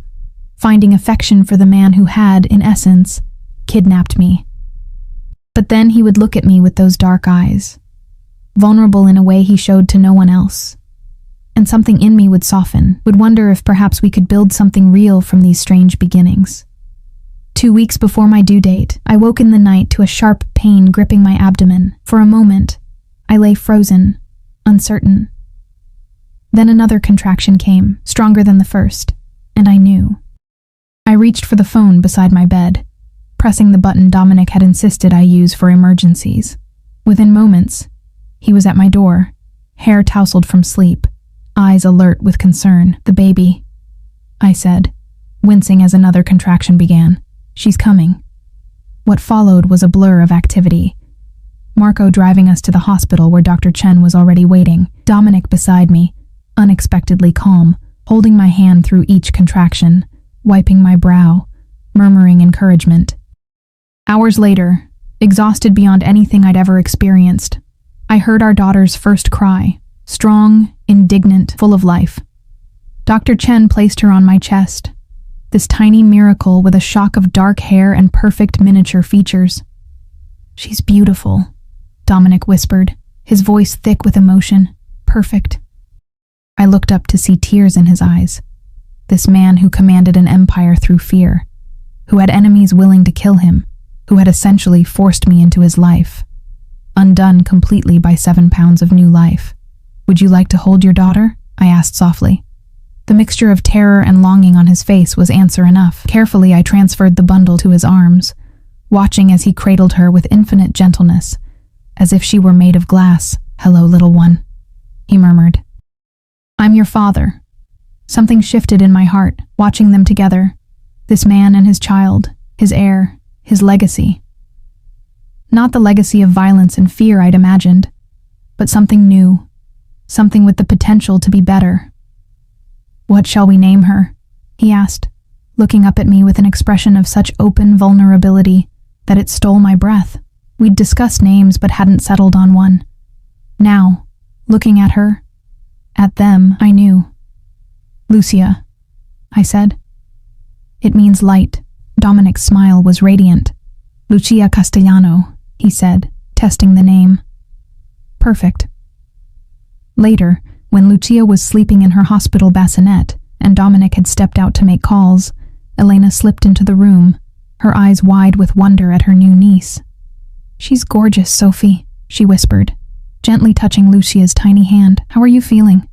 S1: finding affection for the man who had, in essence, kidnapped me. But then he would look at me with those dark eyes, vulnerable in a way he showed to no one else. And something in me would soften, would wonder if perhaps we could build something real from these strange beginnings. 2 weeks before my due date, I woke in the night to a sharp pain gripping my abdomen. For a moment, I lay frozen, uncertain. Then another contraction came, stronger than the first, and I knew. I reached for the phone beside my bed, pressing the button Dominic had insisted I use for emergencies. Within moments, he was at my door, hair tousled from sleep, eyes alert with concern. "The baby," I said, wincing as another contraction began. "She's coming." What followed was a blur of activity. Marco driving us to the hospital where Dr. Chen was already waiting, Dominic beside me, unexpectedly calm, holding my hand through each contraction, wiping my brow, murmuring encouragement. Hours later, exhausted beyond anything I'd ever experienced, I heard our daughter's first cry, strong, indignant, full of life. Dr. Chen placed her on my chest, this tiny miracle with a shock of dark hair and perfect miniature features. "She's beautiful," Dominic whispered, his voice thick with emotion. "Perfect." I looked up to see tears in his eyes. This man who commanded an empire through fear, who had enemies willing to kill him, who had essentially forced me into his life, undone completely by 7 pounds of new life. "Would you like to hold your daughter?" I asked softly. The mixture of terror and longing on his face was answer enough. Carefully, I transferred the bundle to his arms, watching as he cradled her with infinite gentleness, as if she were made of glass. "Hello, little one," he murmured. "I'm your father." Something shifted in my heart, watching them together. This man and his child, his heir, his legacy. Not the legacy of violence and fear I'd imagined, but something new, something with the potential to be better. "What shall we name her?" he asked, looking up at me with an expression of such open vulnerability that it stole my breath. We'd discussed names but hadn't settled on one. Now, looking at her, at them, I knew. "Lucia," I said. "It means light." Dominic's smile was radiant. "Lucia Castellano," he said, testing the name. "Perfect." Later, when Lucia was sleeping in her hospital bassinet and Dominic had stepped out to make calls, Elena slipped into the room, her eyes wide with wonder at her new niece. "She's gorgeous, Sophie," she whispered, gently touching Lucia's tiny hand. "How are you feeling?"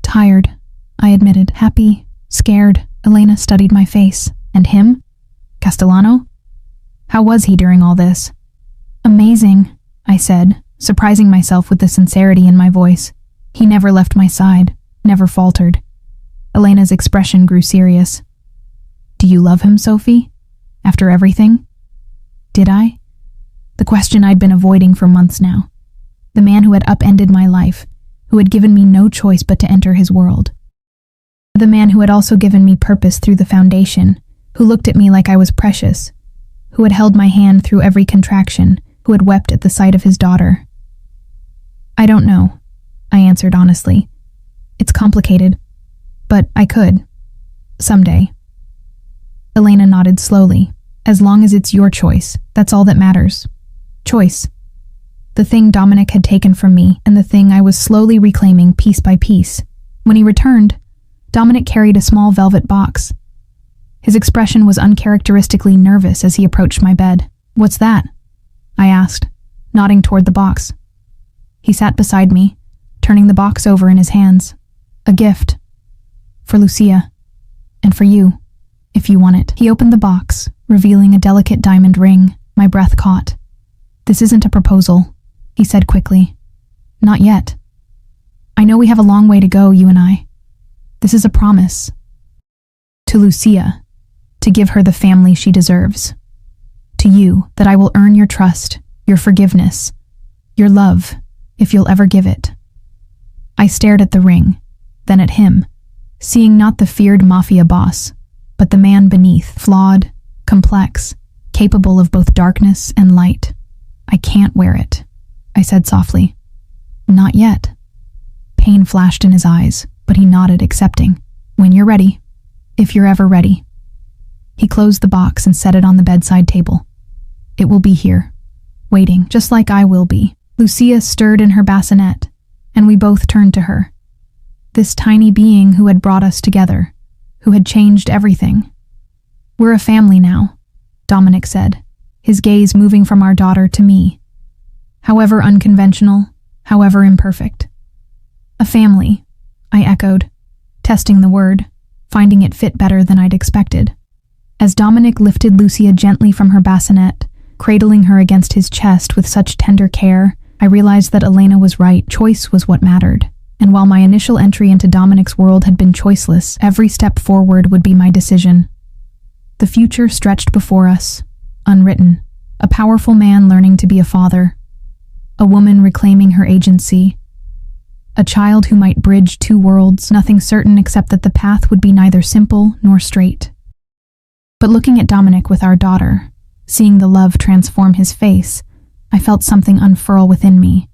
S1: "Tired," I admitted. "Happy, scared." Elena studied my face. "And him? Castellano? How was he during all this?" "Amazing," I said, surprising myself with the sincerity in my voice. "He never left my side, never faltered." Elena's expression grew serious. "Do you love him, Sophie? After everything?" Did I? The question I'd been avoiding for months now. The man who had upended my life, who had given me no choice but to enter his world. The man who had also given me purpose through the foundation, who looked at me like I was precious, who had held my hand through every contraction, who had wept at the sight of his daughter. "I don't know," I answered honestly. "It's complicated, but I could. Someday." Elena nodded slowly. "As long as it's your choice, that's all that matters." Choice. The thing Dominic had taken from me, and the thing I was slowly reclaiming piece by piece. When he returned, Dominic carried a small velvet box. His expression was uncharacteristically nervous as he approached my bed. "What's that?" I asked, nodding toward the box. He sat beside me, turning the box over in his hands. "A gift. For Lucia. And for you, if you want it." He opened the box, revealing a delicate diamond ring. My breath caught. "This isn't a proposal," he said quickly. "Not yet. I know we have a long way to go, you and I. This is a promise. To Lucia, to give her the family she deserves. To you, that I will earn your trust, your forgiveness, your love, if you'll ever give it." I stared at the ring, then at him, seeing not the feared Mafia boss, but the man beneath, flawed, complex, capable of both darkness and light. "I can't wear it," I said softly. "Not yet." Pain flashed in his eyes, but he nodded, accepting. "When you're ready. If you're ever ready." He closed the box and set it on the bedside table. "It will be here, waiting, just like I will be." Lucia stirred in her bassinet, and we both turned to her. This tiny being who had brought us together, who had changed everything. "We're a family now," Dominic said, his gaze moving from our daughter to me. "However unconventional, however imperfect." "A family," I echoed, testing the word, finding it fit better than I'd expected. As Dominic lifted Lucia gently from her bassinet, cradling her against his chest with such tender care, I realized that Elena was right. Choice was what mattered. And while my initial entry into Dominic's world had been choiceless, every step forward would be my decision. The future stretched before us, unwritten. A powerful man learning to be a father. A woman reclaiming her agency. A child who might bridge two worlds, nothing certain except that the path would be neither simple nor straight. But looking at Dominic with our daughter, seeing the love transform his face, I felt something unfurl within me.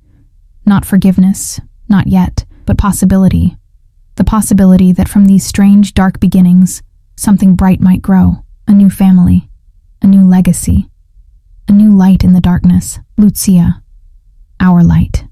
S1: Not forgiveness, not yet, but possibility. The possibility that from these strange, dark beginnings, something bright might grow. A new family, a new legacy, a new light in the darkness. Lucia, our light.